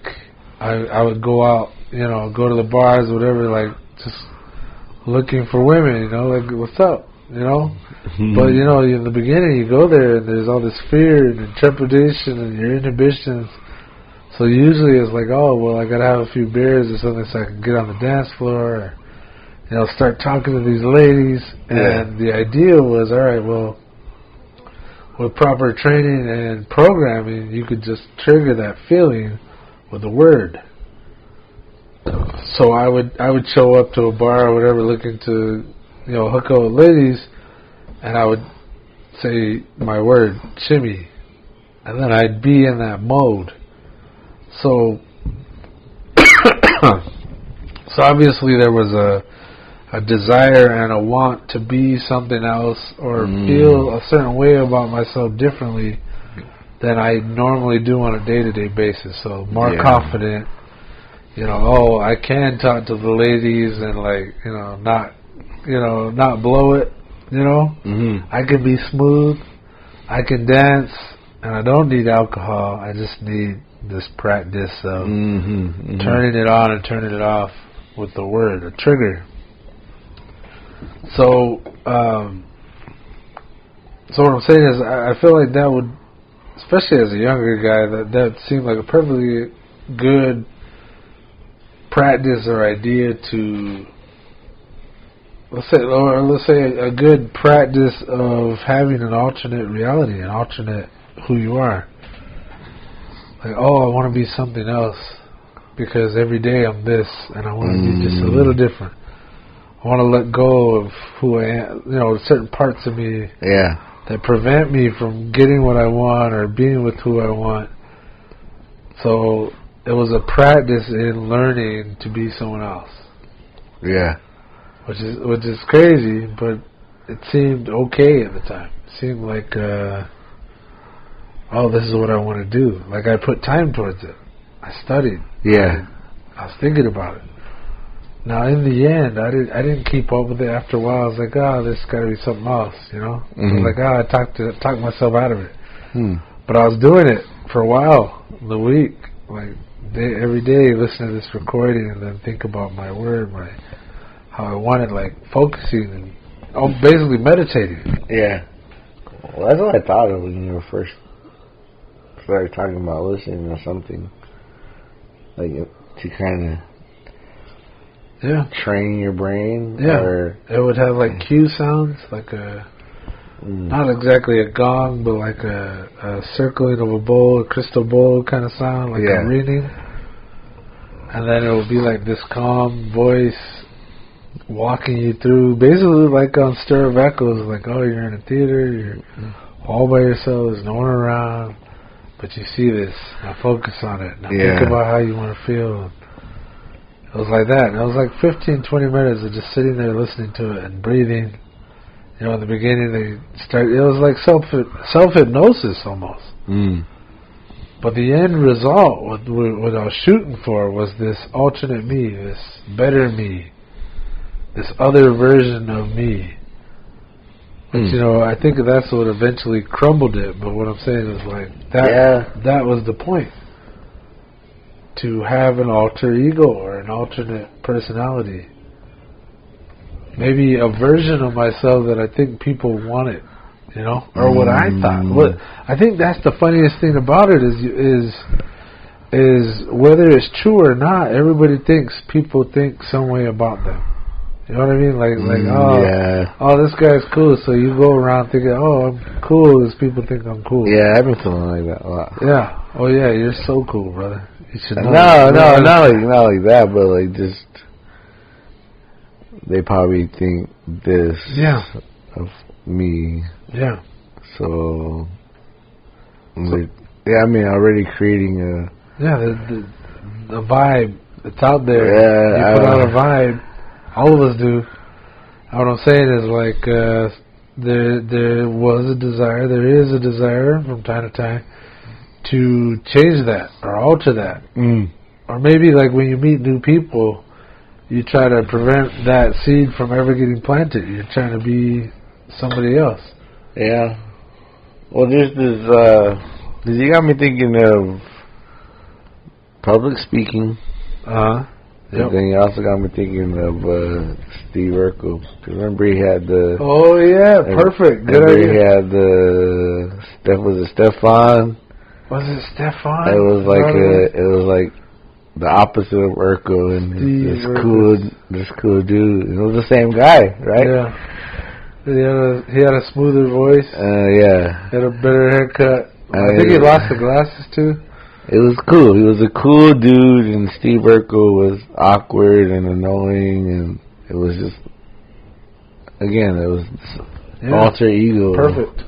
I would go out, you know, go to the bars, whatever, like just looking for women, you know, like, what's up, you know? But, you know, in the beginning, you go there, and there's all this fear and trepidation and your inhibitions. So usually it's like, oh, well, I got to have a few beers or something so I can get on the dance floor, or, you know, start talking to these ladies. And the idea was, all right, well, with proper training and programming, you could just trigger that feeling with a word. So I would show up to a bar or whatever looking to, you know, hook up with ladies, and I would say my word, shimmy, and then I'd be in that mode. So obviously there was a desire and a want to be something else or feel a certain way about myself differently than I normally do on a day-to-day basis. So more confident. You know, oh, I can talk to the ladies and, like, not blow it, you know. I can be smooth, I can dance, and I don't need alcohol. I just need this practice of turning it on and turning it off with the word, a trigger. So what I'm saying is, I feel like that would, especially as a younger guy, that seemed like a perfectly good practice or idea to, let's say a good practice of having an alternate reality, an alternate who you are. Like, oh, I want to be something else because every day I'm this, and I want to be just a little different. I want to let go of who I am, you know, certain parts of me that prevent me from getting what I want or being with who I want. So it was a practice in learning to be someone else. Which is crazy, but it seemed okay at the time. It seemed like, oh, this is what I want to do. Like, I put time towards it. I studied. I was thinking about it. Now, in the end, I didn't keep up with it. After a while, I was like, oh, there's got to be something else, you know? I was like, oh, I talked myself out of it. But I was doing it for a while, the week, like every day, listen to this recording and then think about my word, how I wanted, like, focusing and basically meditating. Well, that's what I thought of when you first started talking about listening or something, like to kind of train your brain. Or it would have like cue sounds, like not exactly a gong, but like a circling of a bowl, a crystal bowl kind of sound, like a ringing. And then it will be like this calm voice walking you through, basically like on Stir of Echoes, like, oh, you're in a theater, you're all by yourself, there's no one around, but you see this, now focus on it, now think about how you want to feel. It was like that, and it was like 15, 20 minutes of just sitting there listening to it and breathing. You know, in the beginning it was like self-hypnosis almost. But the end result, what I was shooting for, was this alternate me, this better me, this other version of me. But, you know, I think that's what eventually crumbled it. But what I'm saying is, like, that was the point. To have an alter ego or an alternate personality. Maybe a version of myself that I think people wanted. You know, or what I thought. What I think that's the funniest thing about it is whether it's true or not. Everybody thinks people think some way about them. You know what I mean? Oh, this guy's cool. So you go around thinking, oh, I'm cool, because people think I'm cool. Yeah, I've been feeling like that a lot. Yeah. Oh yeah, you're so cool, brother. You should know. No, not like that, but like just they probably think this of me. Yeah. So I mean, already creating a the vibe. It's out there. Yeah, you put out a vibe. All of us do. What I'm saying is, like, there was a desire. There is a desire from time to time to change that or alter that. Or maybe, like, when you meet new people, you try to prevent that seed from ever getting planted. You're trying to be somebody else. Yeah. Well, there's this, you got me thinking of public speaking. But then you also got me thinking of Steve Urkel. Remember he had the... Oh, yeah, perfect. Good idea. He had the... Was it Stefan? Was it Stefan? It was like the opposite of Urkel, and this cool dude. It was the same guy, right? Yeah. He had a smoother voice. Yeah. He had a better haircut. I think he lost the glasses too. It was cool. He was a cool dude, and Steve Urkel was awkward and annoying, and it was just, again, it was alter ego. Perfect.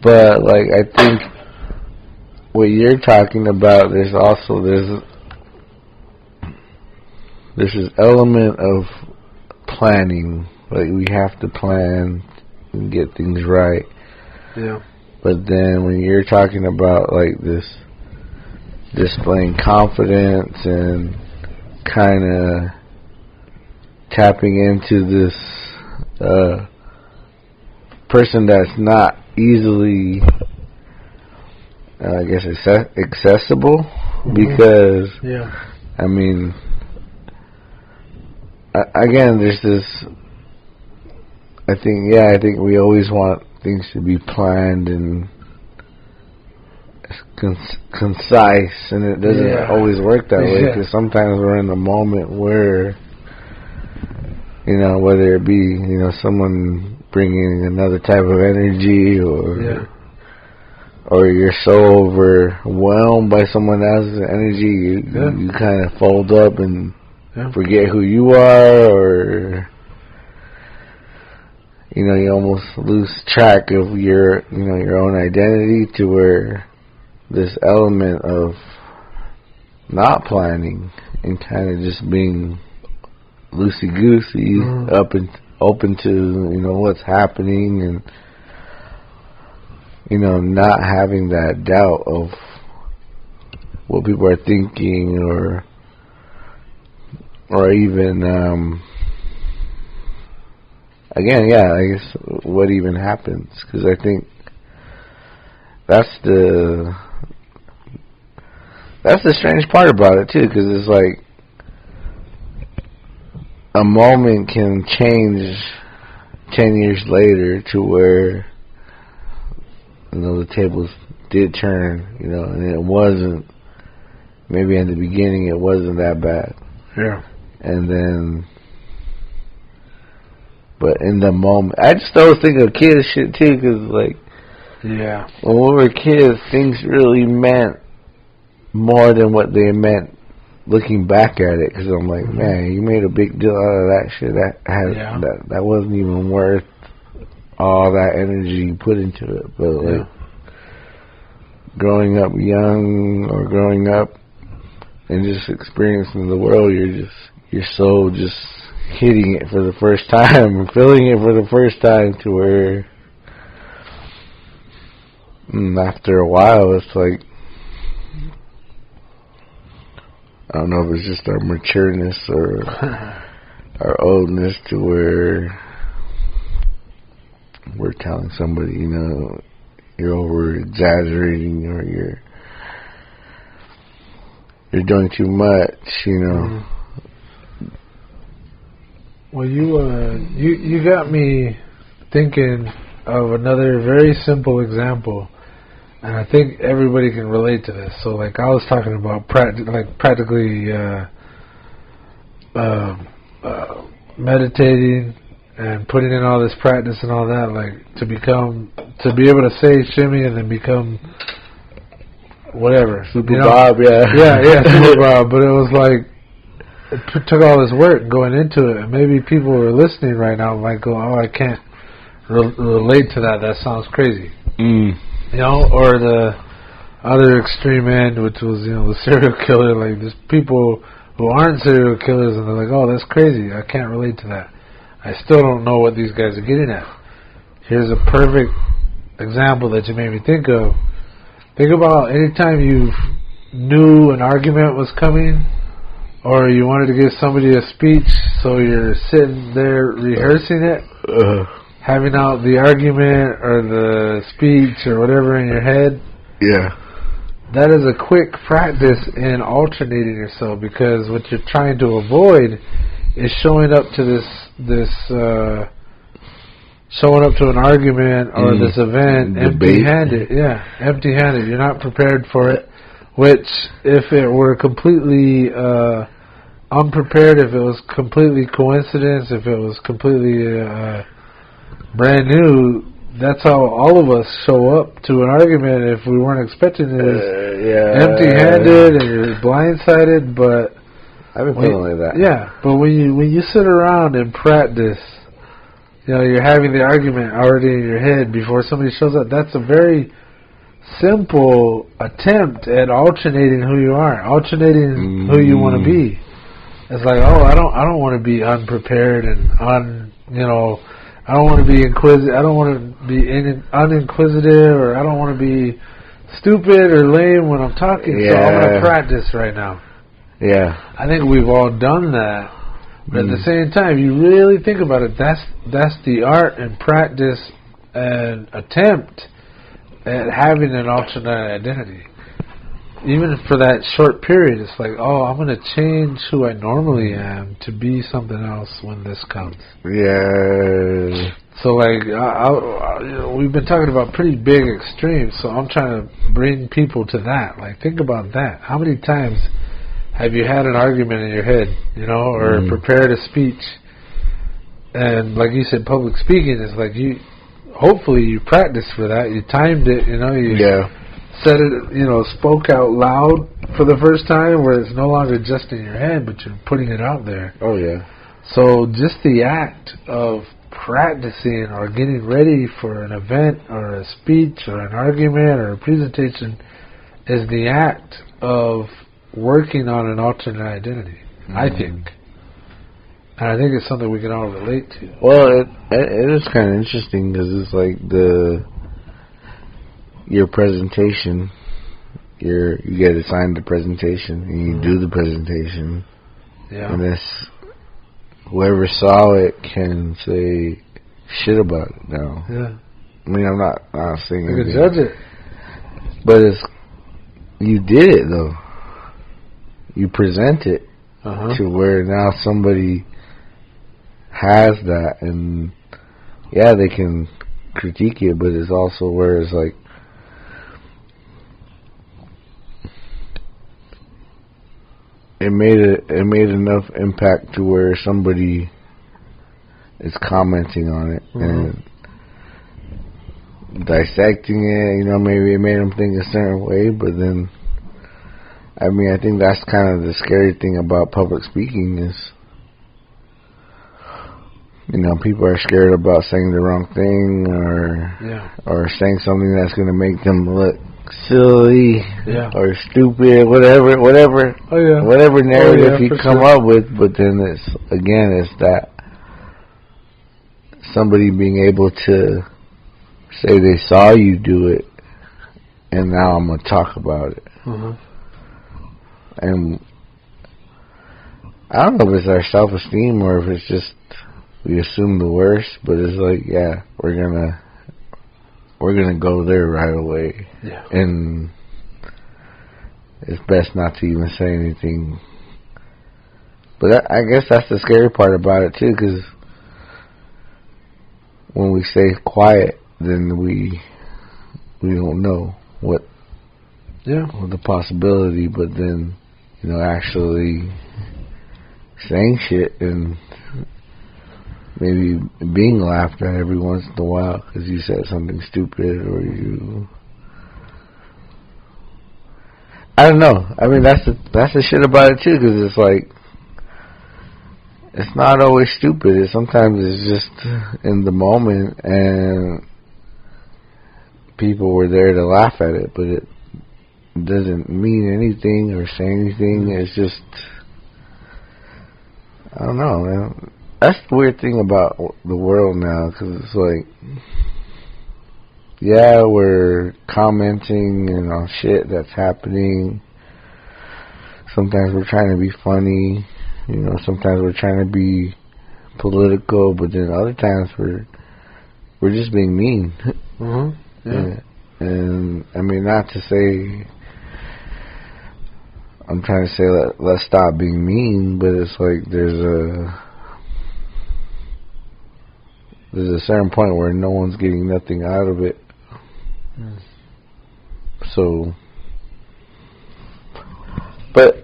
But like, I think what you're talking about, there's this element of planning. Like, we have to plan and get things right. Yeah. But then when you're talking about like this displaying confidence and kind of tapping into this person that's not easily, I guess, accessible, because I mean, again, there's this. I think we always want things to be planned and concise, and it doesn't always work that way, because sometimes we're in a moment where, you know, whether it be, you know, someone bringing another type of energy, or you're so overwhelmed by someone else's energy, you kind of fold up and forget who you are, or, you know, you almost lose track of your, you know, your own identity, to where this element of not planning and kind of just being loosey-goosey, open to, you know, what's happening, and, you know, not having that doubt of what people are thinking, or even, again, I guess, what even happens, because I think that's the strange part about it too, because it's like a moment can change 10 years later to where, you know, the tables did turn, you know, and it wasn't, maybe in the beginning it wasn't that bad. Yeah. And then, But in the moment, I just always think of kids shit too, because like, yeah, when we were kids, things really meant more than what they meant looking back at it. Because I'm like, man, you made a big deal out of that shit. That wasn't even worth all that energy you put into it. But like, growing up young or growing up and just experiencing the world, you're so just hitting it for the first time and feeling it for the first time to where after a while it's like, I don't know if it's just our matureness or our oldness to where we're telling somebody, you know, you're over exaggerating or you're doing too much, you know. Well, you got me thinking of another very simple example, and I think everybody can relate to this. So, like, I was talking about practically meditating and putting in all this practice and all that, like, to be able to say shimmy and then become whatever. Super Bob, Super Bob. But it was like, it took all this work going into it, and maybe people who are listening right now might go, oh, I can't relate to that. That sounds crazy. You know, or the other extreme end, which was, you know, the serial killer. Like, there's people who aren't serial killers, and they're like, oh, that's crazy. I can't relate to that. I still don't know what these guys are getting at. Here's a perfect example that you made me think of. Think about anytime you knew an argument was coming, or you wanted to give somebody a speech, so you're sitting there rehearsing it, having out the argument or the speech or whatever in your head. Yeah. That is a quick practice in alternating yourself, because what you're trying to avoid is showing up to showing up to an argument or this event empty-handed. Yeah, empty-handed. You're not prepared for it, which, if it were completely unprepared, if it was completely coincidence, if it was completely brand new, that's how all of us show up to an argument if we weren't expecting it. Empty-handed and you're blindsided. But I've been feeling like that. Yeah, but when you sit around and practice, you know, you're having the argument already in your head before somebody shows up. That's a very simple attempt at alternating who you are, alternating who you want to be. It's like, oh, I don't want to be unprepared and I don't want to be inquisitive. I don't want to be uninquisitive, or I don't want to be stupid or lame when I'm talking. So I'm going to practice right now. Yeah, I think we've all done that. But at the same time, you really think about it, that's the art and practice and attempt at having an alternate identity. Even for that short period, it's like, oh, I'm going to change who I normally am to be something else when this comes. Yeah. So, like, we've been talking about pretty big extremes, so I'm trying to bring people to that. Like, think about that. How many times have you had an argument in your head, you know, or prepared a speech? And like you said, public speaking is like, hopefully you practiced for that. You timed it, you know, you said it, you know, spoke out loud for the first time, where it's no longer just in your head, but you're putting it out there. Oh, yeah. So just the act of practicing or getting ready for an event or a speech or an argument or a presentation is the act of working on an alternate identity, I think. And I think it's something we can all relate to. Well, it is kind of interesting, because it's like your presentation, you get assigned the presentation, and you do the presentation. Yeah. And whoever saw it can say shit about it now. Yeah. I mean, I'm not saying you can judge it. But you did it, though. You present it to where now somebody has that, and they can critique it, but it's also where it's like, it made enough impact to where somebody is commenting on it and dissecting it. You know, maybe it made them think a certain way, but then, I mean, I think that's kind of the scary thing about public speaking is, you know, people are scared about saying the wrong thing or saying something that's going to make them look silly or stupid, whatever narrative you come up with. But then it's that somebody being able to say they saw you do it, and now I'm going to talk about it. And I don't know if it's our self-esteem or if it's just we assume the worst, but it's like, yeah, we're gonna go there right away, and it's best not to even say anything. But I guess that's the scary part about it too, because when we stay quiet, then we don't know what the possibility, but then, you know, actually saying shit and maybe being laughed at every once in a while because you said something stupid or you... I don't know. I mean, that's the shit about it too, because it's like, it's not always stupid. Sometimes it's just in the moment and people were there to laugh at it, but it doesn't mean anything or say anything. It's just, I don't know, man. That's the weird thing about the world now, because it's like, yeah, we're commenting on shit that's happening. Sometimes we're trying to be funny, you know, sometimes we're trying to be political, but then other times we're just being mean. And I mean, not to say, I'm trying to say let's stop being mean, but it's like there's a certain point where no one's getting nothing out of it. So, but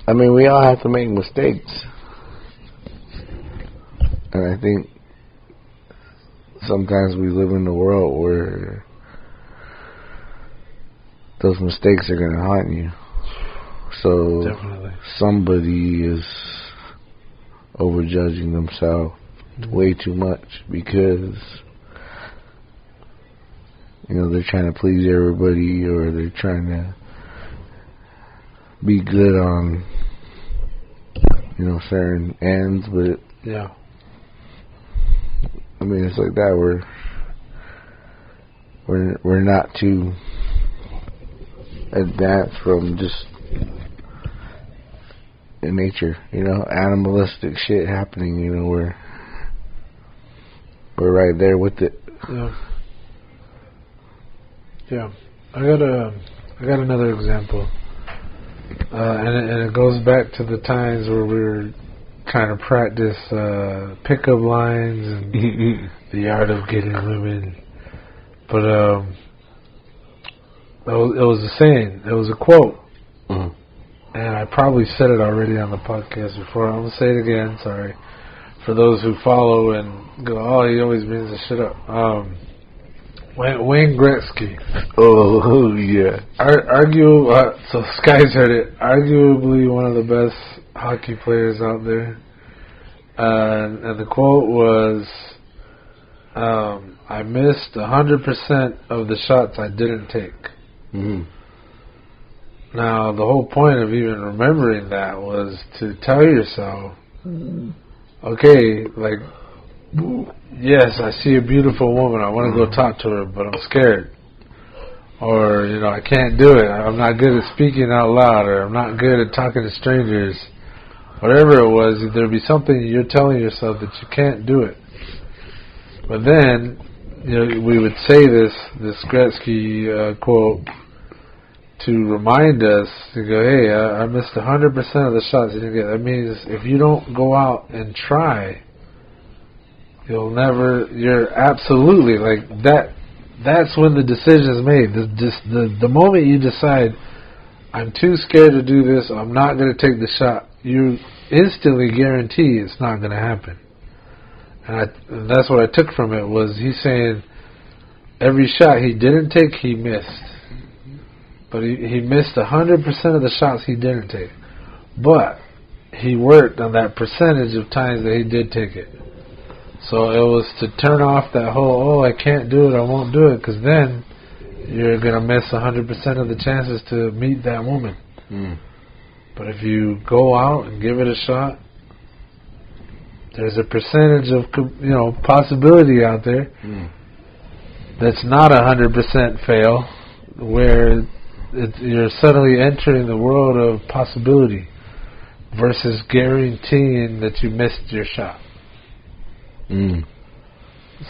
I mean, we all have to make mistakes, and I think sometimes we live in a world where those mistakes are going to haunt you. So definitely, somebody is overjudging themselves way too much because, you know, they're trying to please everybody or they're trying to be good on, you know, certain ends. But I mean, it's like that. We're not too advanced from just in nature, you know, animalistic shit happening. You know, we're right there with it. Yeah. I got another example, and it goes back to the times where we were trying to practice pickup lines and the art of getting women. But it was a saying. It was a quote, and I probably said it already on the podcast before. I'm gonna say it again. Sorry for those who follow and go, "Oh, he always brings the shit up." Wayne Gretzky. Oh yeah. So Sky's heard it. Arguably one of the best hockey players out there. And the quote was, "I missed 100% of the shots I didn't take." Now, the whole point of even remembering that was to tell yourself, okay, like, yes, I see a beautiful woman, I want to go talk to her, but I'm scared. Or, you know, I can't do it. I'm not good at speaking out loud, or I'm not good at talking to strangers. Whatever it was, there'd be something you're telling yourself that you can't do it. But then, you know, we would say this Gretzky quote to remind us to go, hey, I missed 100% of the shots you didn't get. That means if you don't go out and try, you're absolutely, like, that's when the decision is made. The moment you decide, I'm too scared to do this, I'm not going to take the shot, you instantly guarantee it's not going to happen. And that's what I took from it, was he's saying every shot he didn't take, he missed. But he missed 100% of the shots he didn't take. But he worked on that percentage of times that he did take it. So it was to turn off that whole, I can't do it, I won't do it, because then you're going to miss 100% of the chances to meet that woman. But if you go out and give it a shot, there's a percentage of possibility out there that's not 100% fail, where you're suddenly entering the world of possibility versus guaranteeing that you missed your shot.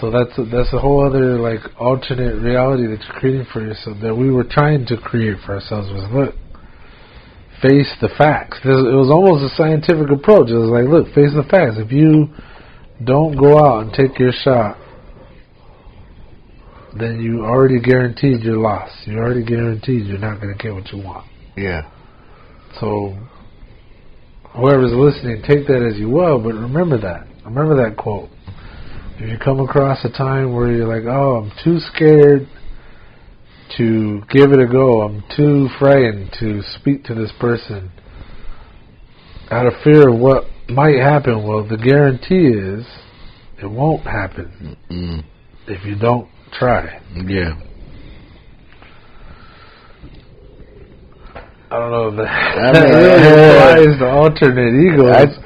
So that's a whole other alternate reality that you're creating for yourself, that we were trying to create for ourselves. Was, look, face the facts. It was almost a scientific approach. It was like, look, face the facts. If you don't go out and take your shot, then you already guaranteed your loss. You already guaranteed you're not going to get what you want. Yeah. So whoever's listening, take that as you will, but remember that. Remember that quote. If you come across a time where you're like, I'm too scared to give it a go, I'm too frightened to speak to this person out of fear of what might happen, well, the guarantee is it won't happen if you don't try. Yeah. I don't know if that really applies to alternate egos.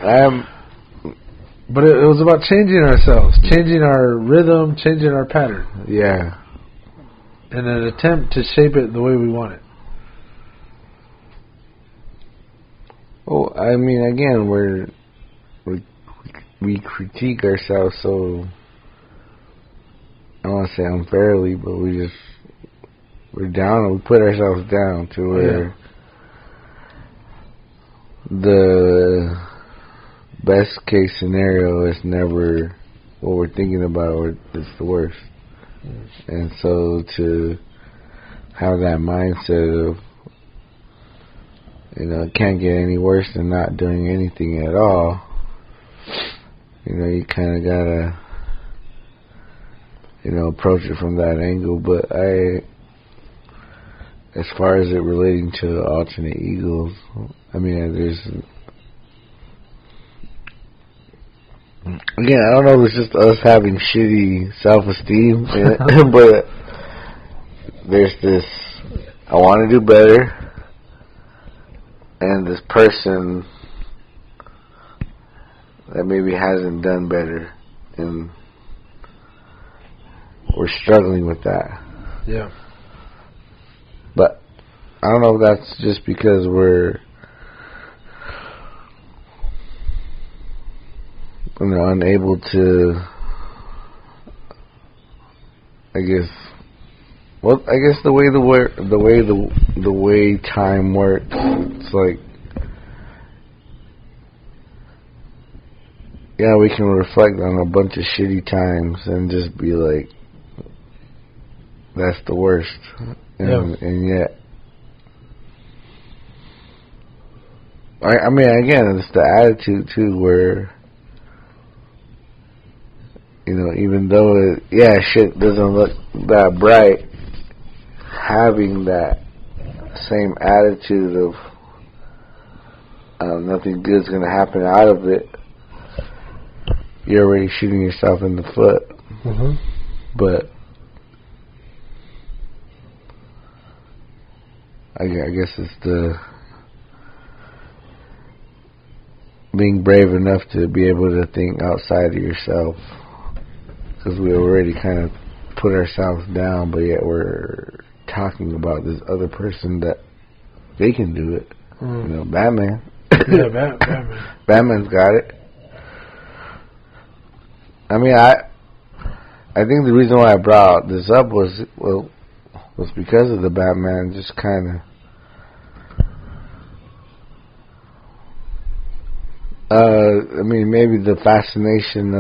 But it was about changing ourselves, changing our rhythm, changing our pattern. Yeah. In an attempt to shape it the way we want it. Well, I mean, again, we critique ourselves so, I don't want to say unfairly, but we're down, and we put ourselves down to where the best case scenario is never what we're thinking about, or it's the worst. And so to have that mindset of, it can't get any worse than not doing anything at all, you kind of gotta, approach it from that angle. But as far as it relating to alternate egos, I mean, again, I don't know if it's just us having shitty self-esteem, but there's this, I want to do better, and this person that maybe hasn't done better, and we're struggling with that. Yeah. But I don't know if that's just because we're unable to, I guess the way time works, it's like, we can reflect on a bunch of shitty times and just be like, that's the worst. And yet, I mean, again, it's the attitude too, where, even though shit doesn't look that bright, having that same attitude of nothing good's going to happen out of it, you're already shooting yourself in the foot. But I guess it's the being brave enough to be able to think outside of yourself, because we already kind of put ourselves down, but yet we're talking about this other person that they can do it. Batman. Yeah, Batman. Batman's got it. I mean, I think the reason why I brought this up was because of the Batman, just kind of. I mean, maybe the fascination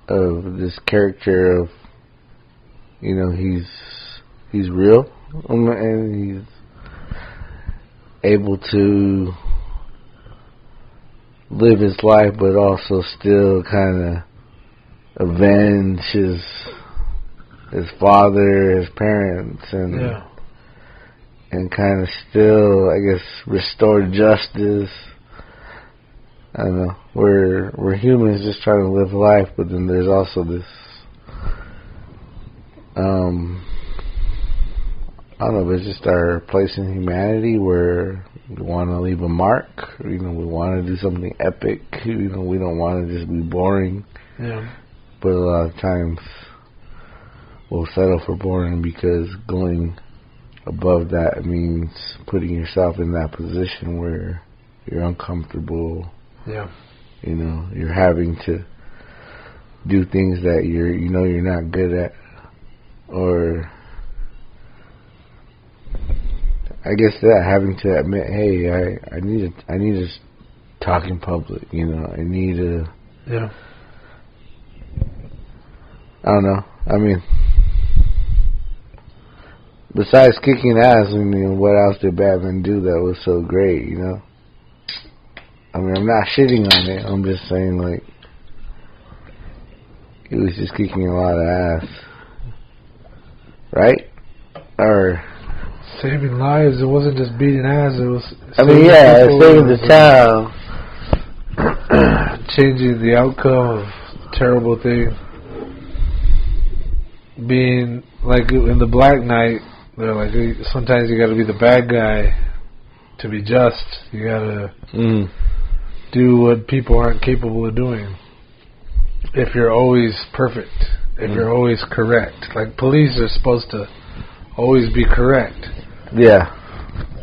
of this character of, he's real, and he's able to live his life, but also still kind of avenge his father, his parents, and kind of still, I guess, restore justice. I don't know. We're humans just trying to live life, but then there's also this, I don't know, but it's just our place in humanity where we want to leave a mark. We want to do something epic. We don't want to just be boring. Yeah. But a lot of times we'll settle for boring because going above that means putting yourself in that position where you're uncomfortable. Yeah. You're having to do things that you're not good at, or I guess that having to admit, hey, I need to talk in public. I need to. Yeah. I don't know. I mean, besides kicking ass, what else did Batman do that was so great? I mean, I'm not shitting on it. I'm just saying, like, he was just kicking a lot of ass, right? Or saving lives. It wasn't just beating ass. It was. Saving the town, changing the outcome of terrible things. Being like in the Black Knight, they're like, sometimes you got to be the bad guy to be just. You got to do what people aren't capable of doing. If you're always perfect, if you're always correct, like police are supposed to always be correct. Yeah.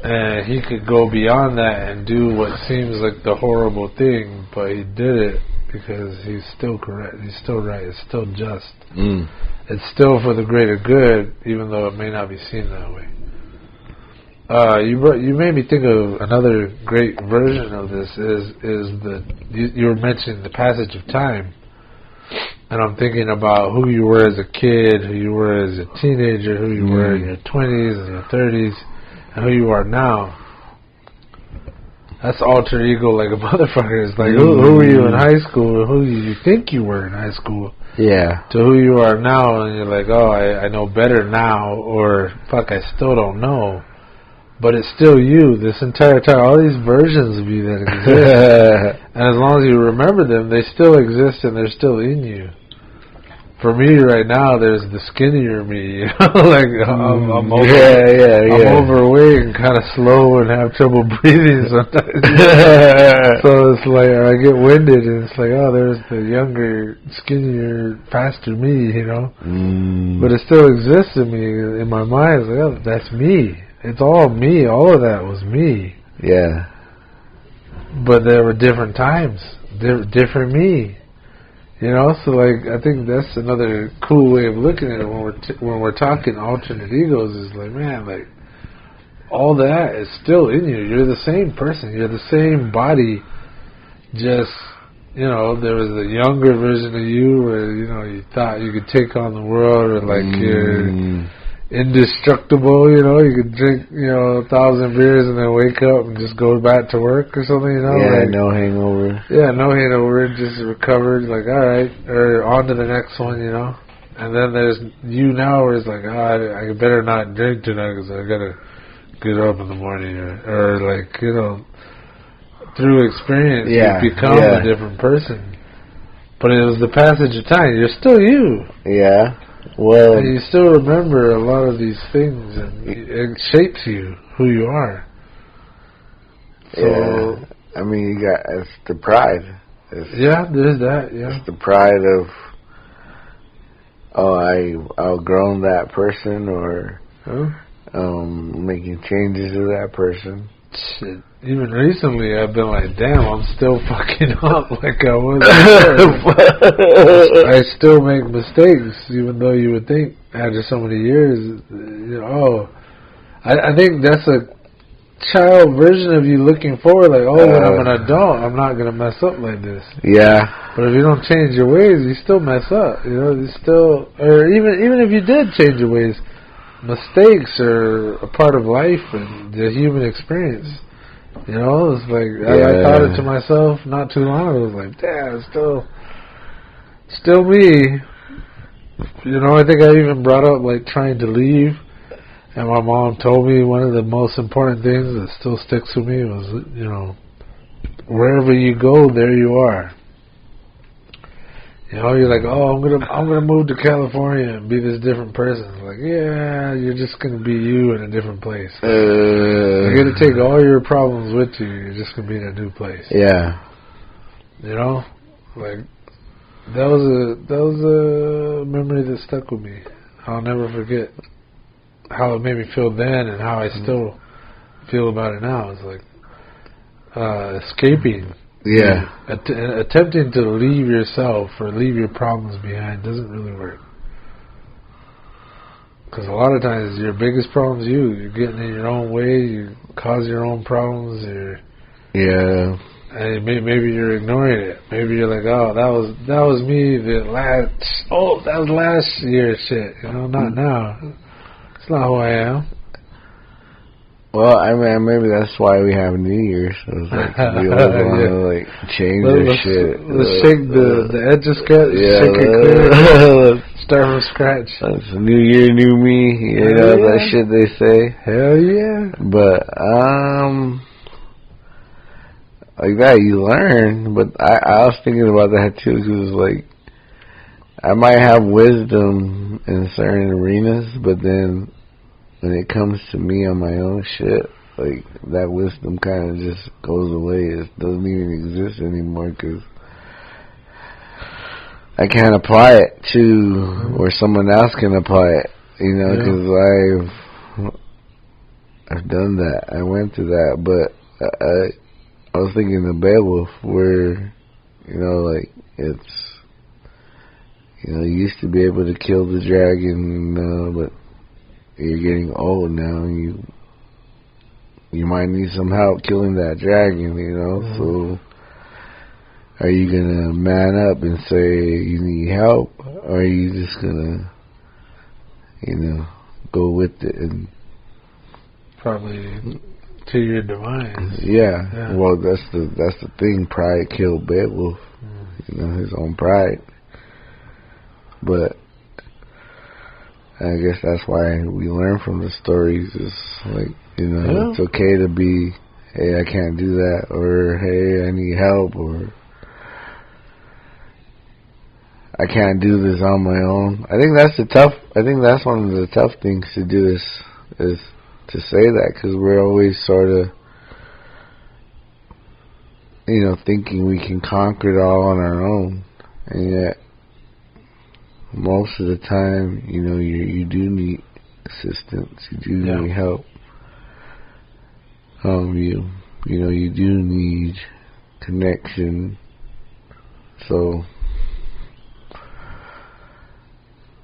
And he could go beyond that and do what seems like the horrible thing, but he did it because he's still correct. He's still right. It's still just. It's still for the greater good, even though it may not be seen that way. You made me think of another great version of this. You were mentioning the passage of time, and I'm thinking about who you were as a kid, who you were as a teenager, who you were in your 20s and your 30s, and who you are now. That's alter ego like a motherfucker. It's like, who were you in high school, who you think you were in high school, yeah, to who you are now, and you're like, oh, I know better now, or fuck, I still don't know. But it's still you this entire time. All these versions of you that exist. And as long as you remember them, they still exist and they're still in you. For me right now, there's the skinnier me, like I'm overweight and kind of slow and have trouble breathing sometimes. So it's like I get winded and it's like, oh, there's the younger, skinnier, faster me, But it still exists in me, in my mind. It's like, oh, that's me. It's all me. All of that was me. Yeah. But there were different times, different me. So like I think that's another cool way of looking at it when we're talking alternate egos. Is like, man, like all that is still in you. You're the same person. You're the same body. Just there was a younger version of you where you thought you could take on the world, or like you're indestructible, you could drink, 1,000 beers and then wake up and just go back to work or something, Yeah, like, no hangover. Yeah, no hangover, just recovered, like, alright, or on to the next one, And then there's you now where it's like, I better not drink tonight because I gotta get up in the morning, or like, through experience, you become a different person. But it was the passage of time. You're still you. Yeah. Well, and you still remember a lot of these things, and it shapes you, who you are. So, yeah. I mean, it's the pride. There's that, It's the pride of, I outgrown that person, or making changes to that person. Shit. Even recently, I've been like, damn, I'm still fucking up like I was before. I still make mistakes, even though you would think after so many years, I think that's a child version of you looking forward, like, when I'm an adult, I'm not going to mess up like this. Yeah. But if you don't change your ways, you still mess up. You still, or even if you did change your ways, mistakes are a part of life and the human experience. You know, it's like I thought it to myself not too long ago. I was like, damn, it's still me. You know, I think I even brought up like trying to leave, and my mom told me one of the most important things that still sticks with me was, you know, wherever you go, there you are. You know, you're like, oh, I'm gonna move to California and be this different person. It's like, yeah, you're just gonna be you in a different place. You're gonna take all your problems with you. You're just gonna be in a new place. Yeah. You know, like that was a memory that stuck with me. I'll never forget how it made me feel then and how I still feel about it now. It's like escaping. Yeah. Attempting to leave yourself or leave your problems behind doesn't really work. Because a lot of times your biggest problem's you. You're getting in your own way. You cause your own problems. Yeah. And maybe you're ignoring it. Maybe you're like, oh, that was me. That was last year's shit. You know, not now. It's not who I am. Well, I mean, maybe that's why we have New Year's. So it's like we always want to like change our shit. Let's shake the edge of sketch. Shake it clear. Start from scratch. It's a new year, new me. You know that shit they say. Hell yeah. But like that you learn. But I was thinking about that too, because like I might have wisdom in certain arenas, but then when it comes to me on my own shit, like, that wisdom kind of just goes away. It doesn't even exist anymore because I can't apply it to where someone else can apply it, you know, because I've done that. I went through that, but I was thinking of Beowulf where, you know, like, it's, you know, you used to be able to kill the dragon, but you're getting old now, and you might need some help killing that dragon, you know. So, are you gonna man up and say you need help, or are you just gonna, you know, go with it and probably to your demise? Yeah. Well, that's the thing. Pride killed Beowulf. You know, his own pride. But I guess that's why we learn from the stories. Is like, you know, it's okay to be, hey, I can't do that, or hey, I need help, or I can't do this on my own. I think that's one of the tough things to do is to say that, because we're always sort of, you know, thinking we can conquer it all on our own, and yet most of the time, you know, you do need assistance. You do need help. You know, you do need connection. So,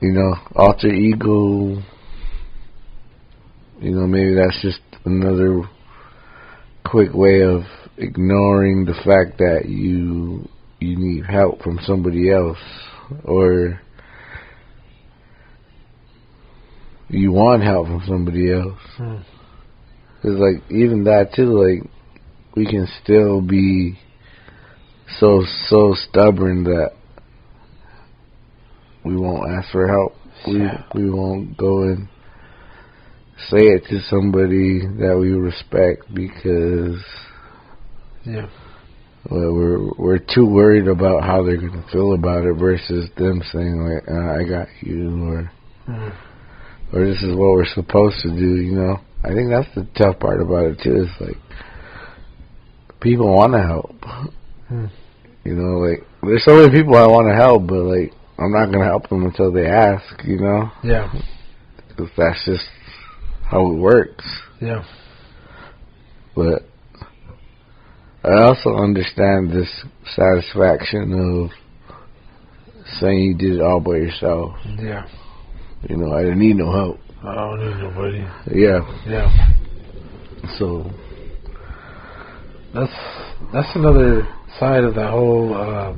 you know, alter ego, you know, maybe that's just another quick way of ignoring the fact that you need help from somebody else, or you want help from somebody else. Because, like, even that, too, like, we can still be so stubborn that we won't ask for help. We won't go and say it to somebody that we respect because we're too worried about how they're going to feel about it versus them saying, like, I got you, or this is what we're supposed to do, you know. I think that's the tough part about it, too. It's like, people want to help. You know, like, there's so many people I want to help, but, like, I'm not going to help them until they ask, you know? Yeah. Because that's just how it works. Yeah. But I also understand this satisfaction of saying you did it all by yourself. Yeah. You know, I didn't need no help. I don't need nobody. Yeah. Yeah. So that's another side of that whole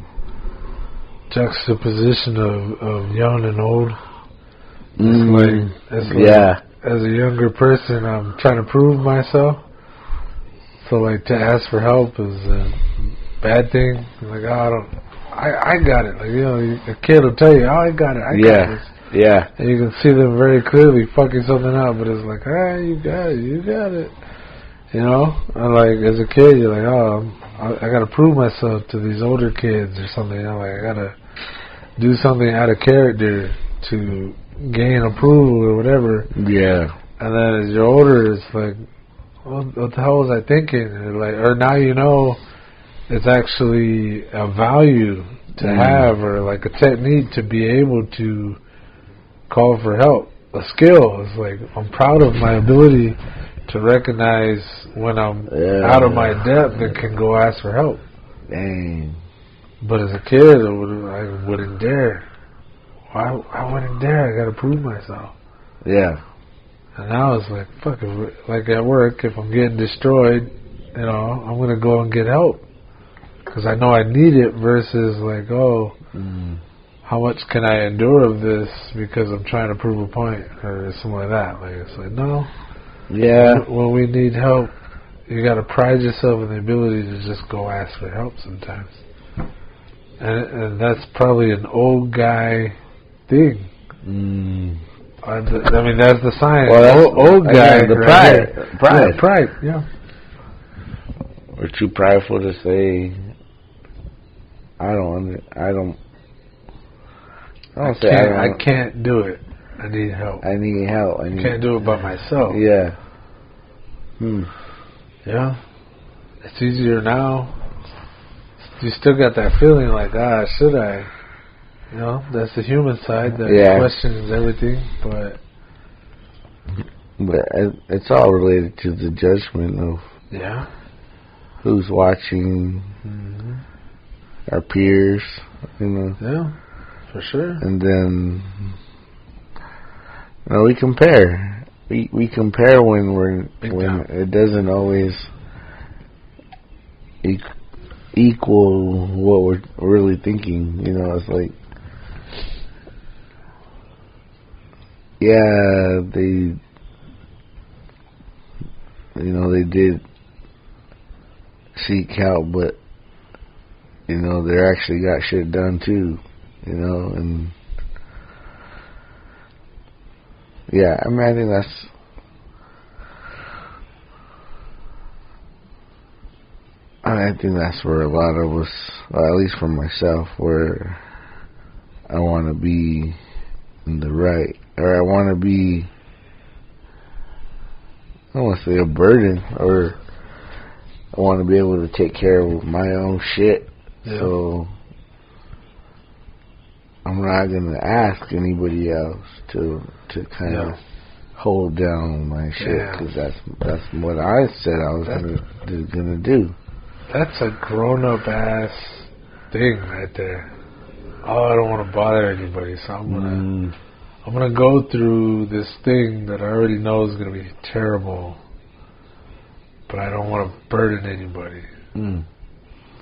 juxtaposition of young and old. It's like as a younger person, I'm trying to prove myself So like to ask for help is a bad thing. Like I got it. Like a kid will tell you, I got it. I got this. Yeah. And you can see them very clearly fucking something up, but it's like, you got it. You got it. And like as a kid, you're like, I got to prove myself to these older kids or something. Like I got to do something out of character to gain approval or whatever. Yeah. And then as you're older, it's like, what the hell was I thinking? Or now it's actually a value to have, or like a technique to be able to call for help. A skill. It's like I'm proud of my ability to recognize when I'm out of my depth and can go ask for help. Dang. But as a kid, I wouldn't dare. I wouldn't dare. I got to prove myself. Yeah. And now it's like, fuck, like at work, if I'm getting destroyed, I'm going to go and get help. Because I know I need it versus like, how much can I endure of this because I'm trying to prove a point or something like that. Like, it's like, no. Yeah. When we need help, you got to pride yourself in the ability to just go ask for help sometimes. And that's probably an old guy thing. I mean, that's the science. Well, old guy. The right pride. Yeah, pride, yeah. We're too prideful to say, I can't do it. I need help. I can't do it by myself. Yeah. Yeah. It's easier now. You still got that feeling like, should I? That's the human side that questions everything, but it's all related to the judgment of who's watching, our peers, Yeah, for sure. And then we compare. We compare when it doesn't always equal what we're really thinking. It's like, they did seek help, but they actually got shit done too. And I think that's where a lot of us, at least for myself, where I want to be in the right, or I want to be, I don't want to say a burden, or I want to be able to take care of my own shit. Yeah. So I'm not going to ask anybody else to kind of hold down my shit, because that's what I said I was gonna do. That's a grown-up ass thing right there. I don't want to bother anybody, so I'm gonna go through this thing that I already know is gonna be terrible, but I don't want to burden anybody.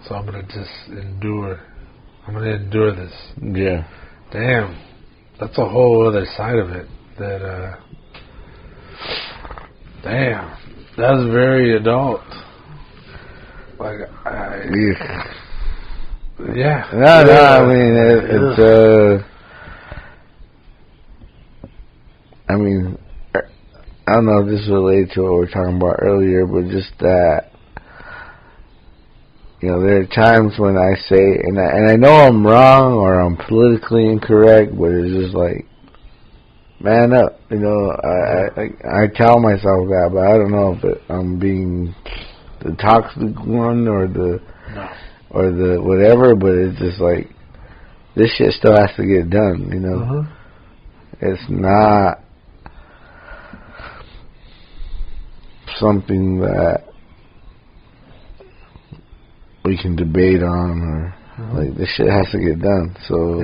So I'm gonna just endure. I'm gonna endure this. Yeah. Damn, that's a whole other side of it. Damn, that's very adult. Like I mean, it's I mean, I don't know if this is related to what we were talking about earlier, but just that, there are times when I say, and I know I'm wrong or I'm politically incorrect, but it's just like, man up, I tell myself that, but I don't know if I'm being the toxic one or the whatever, but it's just like, this shit still has to get done, It's not something that we can debate on, or like, this shit has to get done. So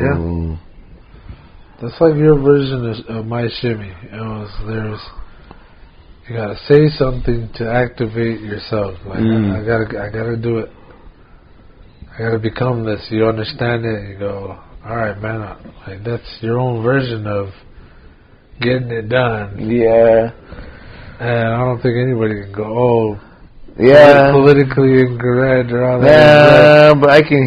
that's like your version of my shimmy. You gotta say something to activate yourself. Like I gotta do it. I gotta become this. You understand it. You go, all right, man. Like, that's your own version of getting it done. Yeah. And I don't think anybody can go, politically incorrect or all that. Yeah, but I can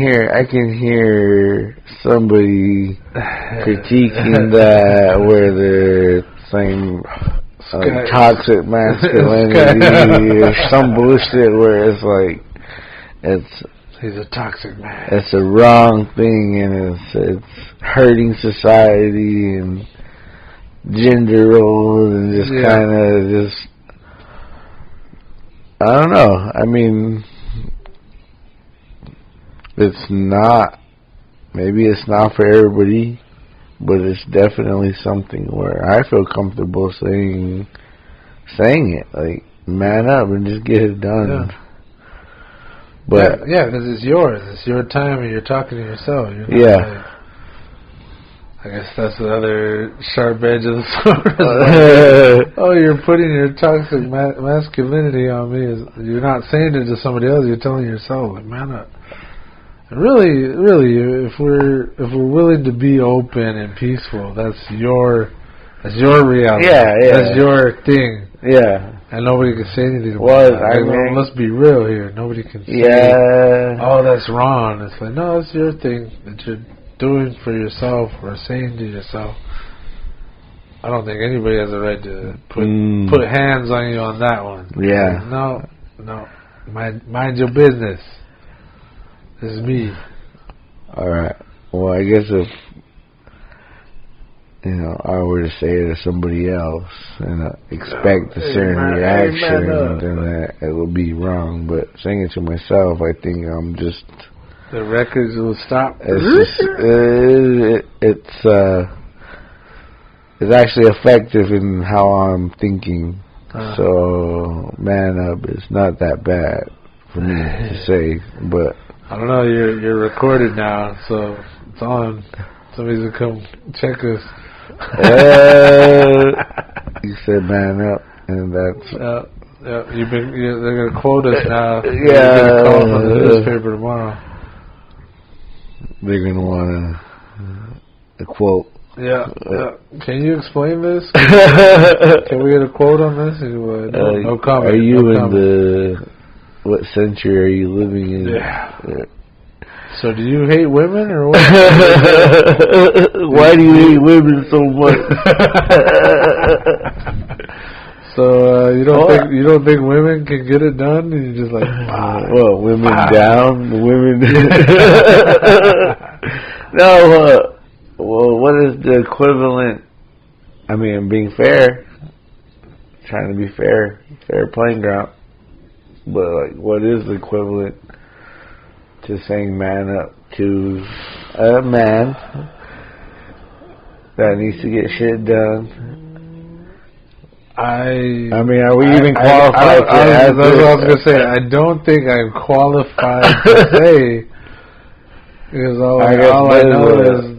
hear somebody critiquing that where they're saying toxic masculinity or some bullshit where it's like he's a toxic man. It's a wrong thing and it's hurting society and gender roles and just kind of just. I don't know. I mean, maybe it's not for everybody, but it's definitely something where I feel comfortable saying it. Like, man up and just get it done. Yeah. But because it's yours. It's your time and you're talking to yourself. You're not like, I guess that's the other sharp edge of the sword. You're putting your toxic masculinity on me. You're not saying it to somebody else. You're telling yourself, like, man up. And really, if we're willing to be open and peaceful, that's your reality. That's your thing. Yeah. And nobody can say anything about it. Let's be real here. Nobody can say, oh, that's wrong. It's like, no, it's your thing that you're doing for yourself or saying to yourself. I don't think anybody has a right to put hands on you on that one. Yeah. Like, no. Mind your business. This is me. All right. Well, I guess if I were to say it to somebody else and expect a certain reaction, then it would be wrong. But saying it to myself, I think I'm just. The records will stop. It's actually effective in how I'm thinking. So, man up is not that bad for me to say, but. I don't know, you're recorded now, so it's on. Somebody's gonna come check us. You said man up, and that's... they're gonna quote us now. Yeah. You're gonna call from the newspaper tomorrow. They're gonna want a quote. Yeah. Can you explain this? Can we get a quote on this? No comment. Are you what century are you living in? Yeah. So do you hate women or what? Why do you hate women so much? So you don't think women can get it done? And you're just like, well, women down, women. No. Well, what is the equivalent? I mean, being fair, trying to be fair playing ground. But like, what is the equivalent to saying man up to a man that needs to get shit done? I mean, are we even qualified to ask? That's what I was gonna say. I don't think I'm qualified to say, because all I know is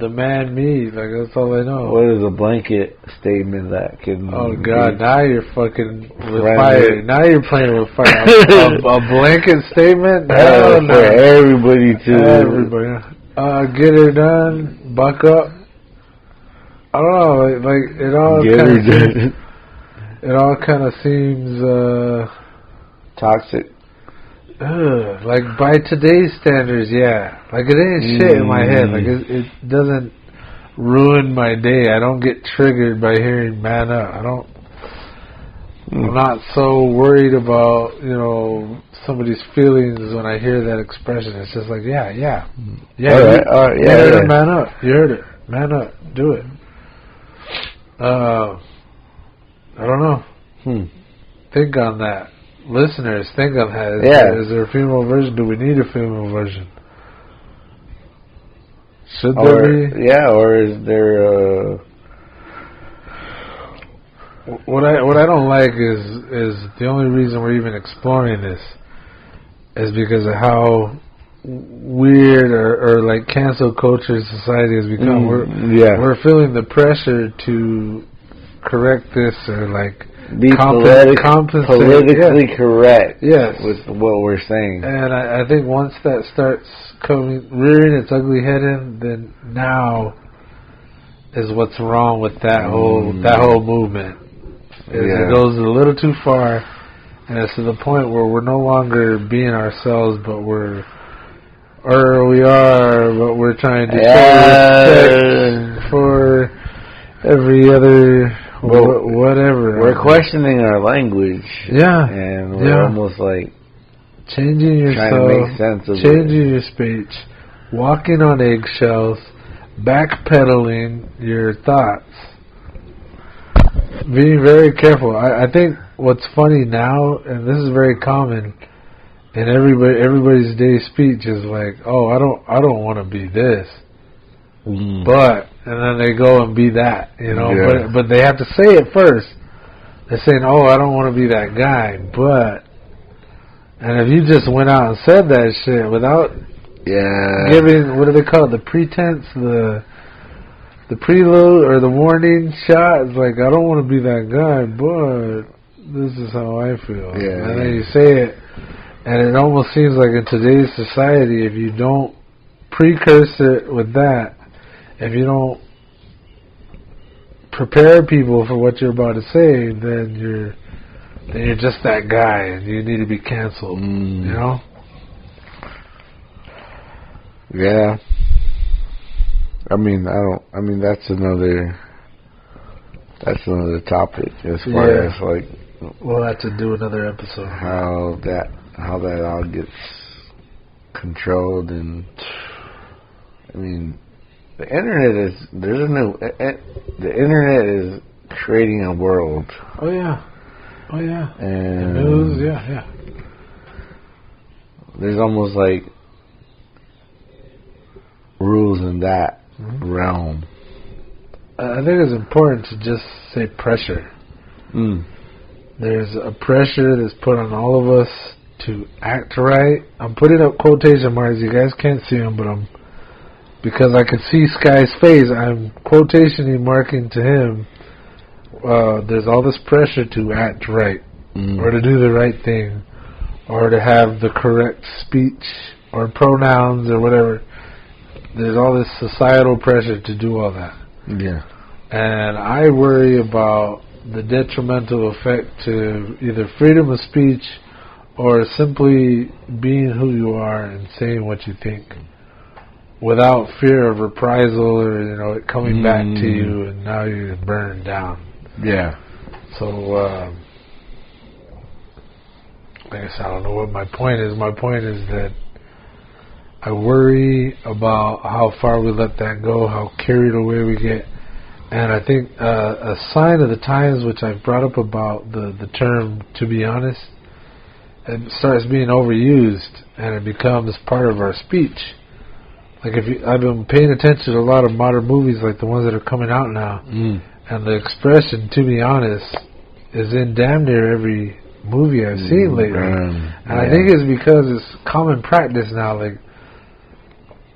the man me. Like, that's all I know. What is a blanket statement that can? Oh God! Now you're fucking with fire. Now you're playing with fire. A blanket statement? No, for everybody to. Everybody. Get her done. Buck up. I don't know. Like it all. It all kind of seems toxic. Like by today's standards, yeah. Like it ain't shit in my head. Like it doesn't ruin my day. I don't get triggered by hearing man up. I'm not so worried about, somebody's feelings when I hear that expression. It's just like, yeah. All right, man up. You heard it. Man up. Do it. I don't know. Think on that. Listeners, think on that. Is there a female version? Do we need a female version? Should there be? Yeah, or is there What I don't like is the only reason we're even exploring this is because of how weird or like cancel culture society has become. We're feeling the pressure to correct this or like be politically correct with what we're saying. And I think once that starts rearing its ugly head in, then now is what's wrong with that whole movement. It goes a little too far, And it's to the point where we're no longer being ourselves, but we're trying to show respect for every other whatever. We're questioning our language. Yeah. And we're almost like changing yourself, trying to make sense of changing your speech, walking on eggshells, backpedaling your thoughts. Being very careful. I think what's funny now, and this is very common in everybody's day speech, is like, oh, I don't want to be this, but, and then they go and be that, you know. Yeah. But they have to say it first. They're saying, oh, I don't want to be that guy, but, and if you just went out and said that shit without giving, what do they call it, the pretense, the prelude or the warning shot, it's like, I don't want to be that guy, but this is how I feel. Yeah. And then you say it, and it almost seems like in today's society, if you don't precurse it with that, if you don't prepare people for what you're about to say, then you're just that guy, and you need to be canceled. You know? Yeah. I mean, that's another topic as far as like. We'll have to do another episode. How that all gets controlled, and I mean, the internet is creating a world. Oh yeah. And the news, yeah. There's almost like rules in that realm. I think it's important to just say pressure. There's a pressure that's put on all of us to act right. I'm putting up quotation marks. You guys can't see them, but because I can see Sky's face, I'm quotation marking to him. There's all this pressure to act right, or to do the right thing, or to have the correct speech, or pronouns, or whatever. There's all this societal pressure to do all that. Yeah. And I worry about the detrimental effect to either freedom of speech or simply being who you are and saying what you think without fear of reprisal or, you know, it coming back to you and now you're burned down. Yeah. So, I guess I don't know what my point is. My point is that I worry about how far we let that go, how carried away we get. And I think a sign of the times, which I've brought up about the term, to be honest, it starts being overused and it becomes part of our speech. Like I've been paying attention to a lot of modern movies like the ones that are coming out now, and the expression, to be honest, is in damn near every movie I've seen lately. And I think it's because it's common practice now, like,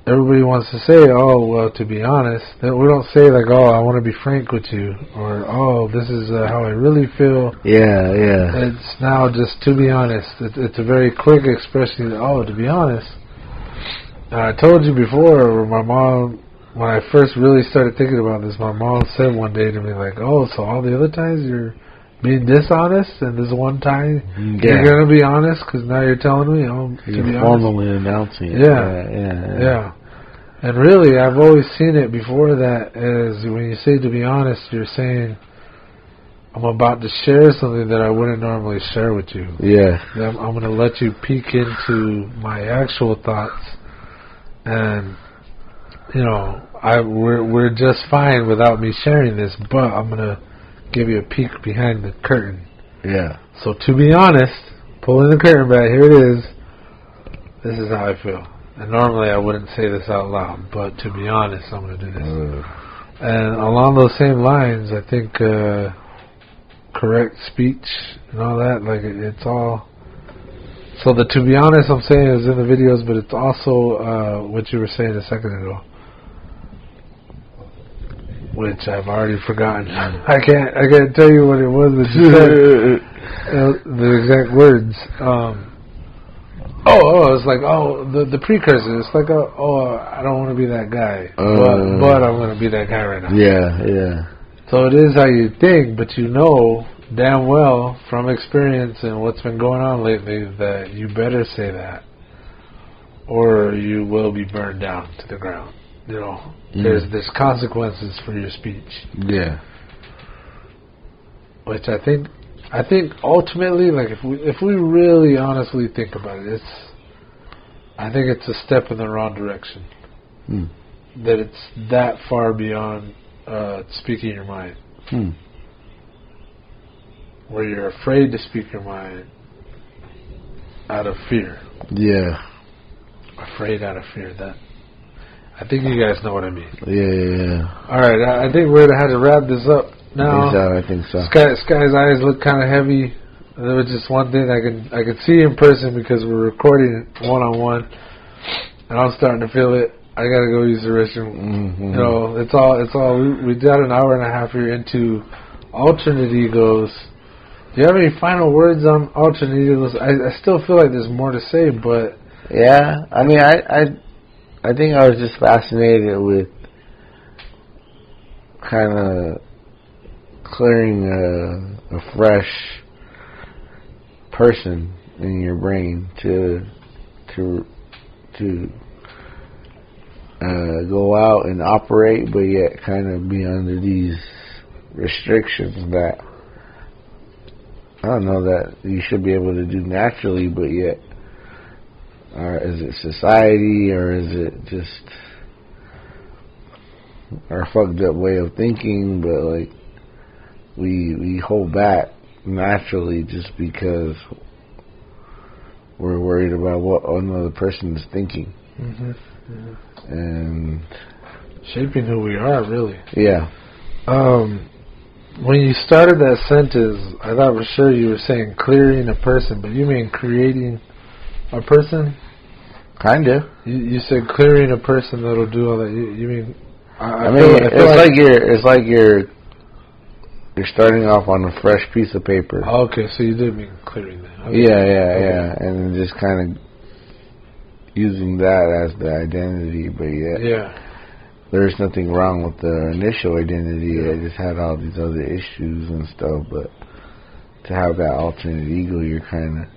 everybody wants to say, oh, well, to be honest. We don't say, like, oh, I want to be frank with you. Or, oh, this is how I really feel. Yeah. It's now just, to be honest. It's a very quick expression. Oh, to be honest. I told you before, my mom, when I first really started thinking about this, my mom said one day to me, like, oh, so all the other times you're being dishonest, and this one time you're going to be honest, because now you're telling me, to be honest. Formally announcing it. Yeah. And really, I've always seen it before that as when you say to be honest, you're saying, I'm about to share something that I wouldn't normally share with you. Yeah. I'm going to let you peek into my actual thoughts, and, you know, we're just fine without me sharing this, but I'm going to give you a peek behind the curtain. Yeah. So to be honest, pulling the curtain back, here it is. This is how I feel. And normally I wouldn't say this out loud, but to be honest, I'm going to do this. And along those same lines, I think correct speech and all that, like it's all. So the to be honest I'm saying is in the videos, but it's also what you were saying a second ago, which I've already forgotten. I can't tell you what it was that you said. The exact words. It's like the precursor. It's like I don't want to be that guy, but I'm going to be that guy right now. Yeah. So it is how you think, but you know damn well from experience and what's been going on lately that you better say that, or you will be burned down to the ground. You know, there's consequences for your speech. Yeah. Which I think ultimately, like if we really honestly think about it, I think it's a step in the wrong direction. That it's that far beyond speaking your mind. Where you're afraid to speak your mind out of fear. Yeah. Afraid out of fear. That I think you guys know what I mean. Yeah. All right, I think we're gonna have to wrap this up now. I think so. Sky's eyes look kind of heavy. There was just one thing I could see in person because we're recording one-on-one, and I'm starting to feel it. I gotta go use the restroom. You know, it's all. We got an hour and a half here into alternate egos. Do you have any final words on alternate egos? I still feel like there's more to say, but yeah, I mean, I think I was just fascinated with kind of clearing a fresh person in your brain to go out and operate, but yet kind of be under these restrictions that I don't know that you should be able to do naturally, but yet, is it society or is it just our fucked up way of thinking? But like we hold back naturally just because we're worried about what another person is thinking. And shaping who we are, really. Yeah. When you started that sentence, I thought for sure you were saying clearing a person, but you mean creating a person? Kinda. You said clearing a person that'll do all that. You mean? I mean, it's like you're starting off on a fresh piece of paper. Oh, okay, so you did mean clearing that. Okay. Yeah, and just kind of using that as the identity, but yeah. There's nothing wrong with the initial identity. I just had all these other issues and stuff, but to have that alternate ego, you're kind of,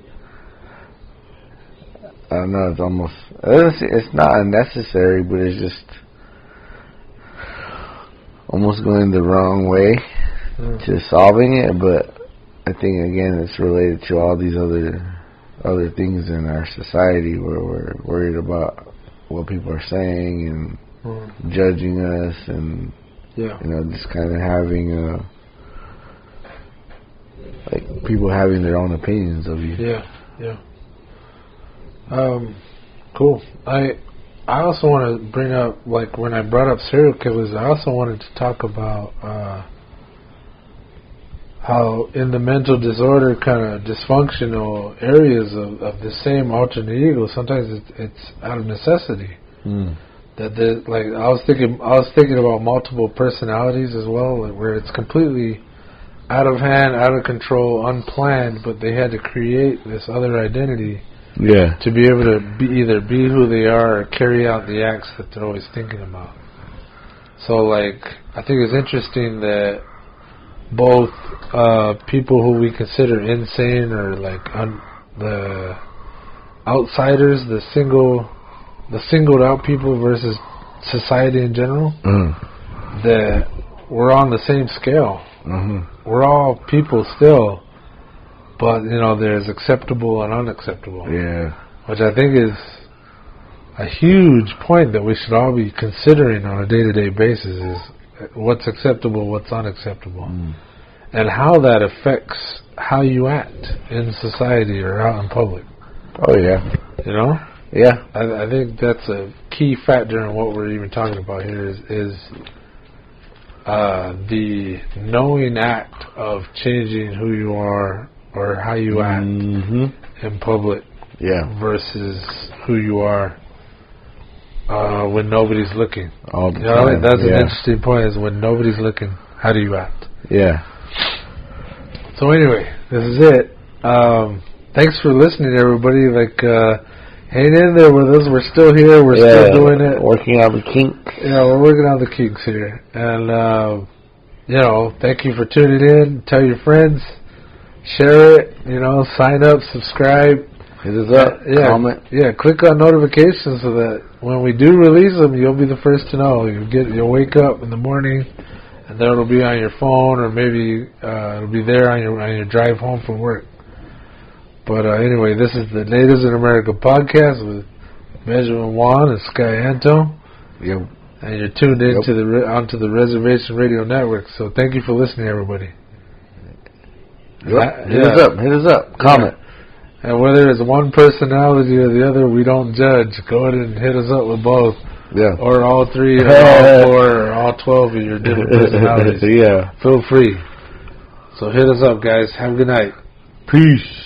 I don't know, it's not unnecessary, but it's just almost going the wrong way to solving it. But I think, again, it's related to all these other things in our society where we're worried about what people are saying and judging us, and you know, just kind of having like people having their own opinions of you. Cool. I also want to bring up, like when I brought up serial killers, I also wanted to talk about how in the mental disorder kind of dysfunctional areas of the same alternate ego, sometimes it's out of necessity. That like I was thinking about multiple personalities as well, like where it's completely out of hand, out of control, unplanned, but they had to create this other identity to be able to either be who they are or carry out the acts that they're always thinking about. So like I think it's interesting that both people who we consider insane or like the outsiders, the singled out people versus society in general, that we're on the same scale. We're all people still, but you know, there's acceptable and unacceptable. Which I think is a huge point that we should all be considering on a day-to-day basis, is what's acceptable, what's unacceptable, and how that affects how you act in society or out in public. You know? I think that's a key factor in what we're even talking about here is the knowing act of changing who you are or how you act in public versus who you are when nobody's looking. All the time. That's an interesting point, is when nobody's looking, how do you act? So anyway, this is it. Thanks for listening, everybody. Like, hang in there with us. We're still here. We're still doing it. Working out the kinks. We're working out the kinks here. And, you know, thank you for tuning in. Tell your friends. share it. Sign up, subscribe. Hit us up. Comment. Yeah, click on notifications so that when we do release them, you'll be the first to know. You'll wake up in the morning, and then it'll be on your phone, or maybe it'll be there on your drive home from work. But anyway, this is the Natives in America podcast with Benjamin Juan and Sky Anto. Yep. And you're tuned in onto the Reservation Radio Network. So thank you for listening, everybody. Yep. Hit us up. Comment. Yeah. And whether it's one personality or the other, we don't judge. Go ahead and hit us up with both. Yeah. Or all 3, or all 4, or all 12 of your different personalities. Yeah. Feel free. So hit us up, guys. Have a good night. Peace.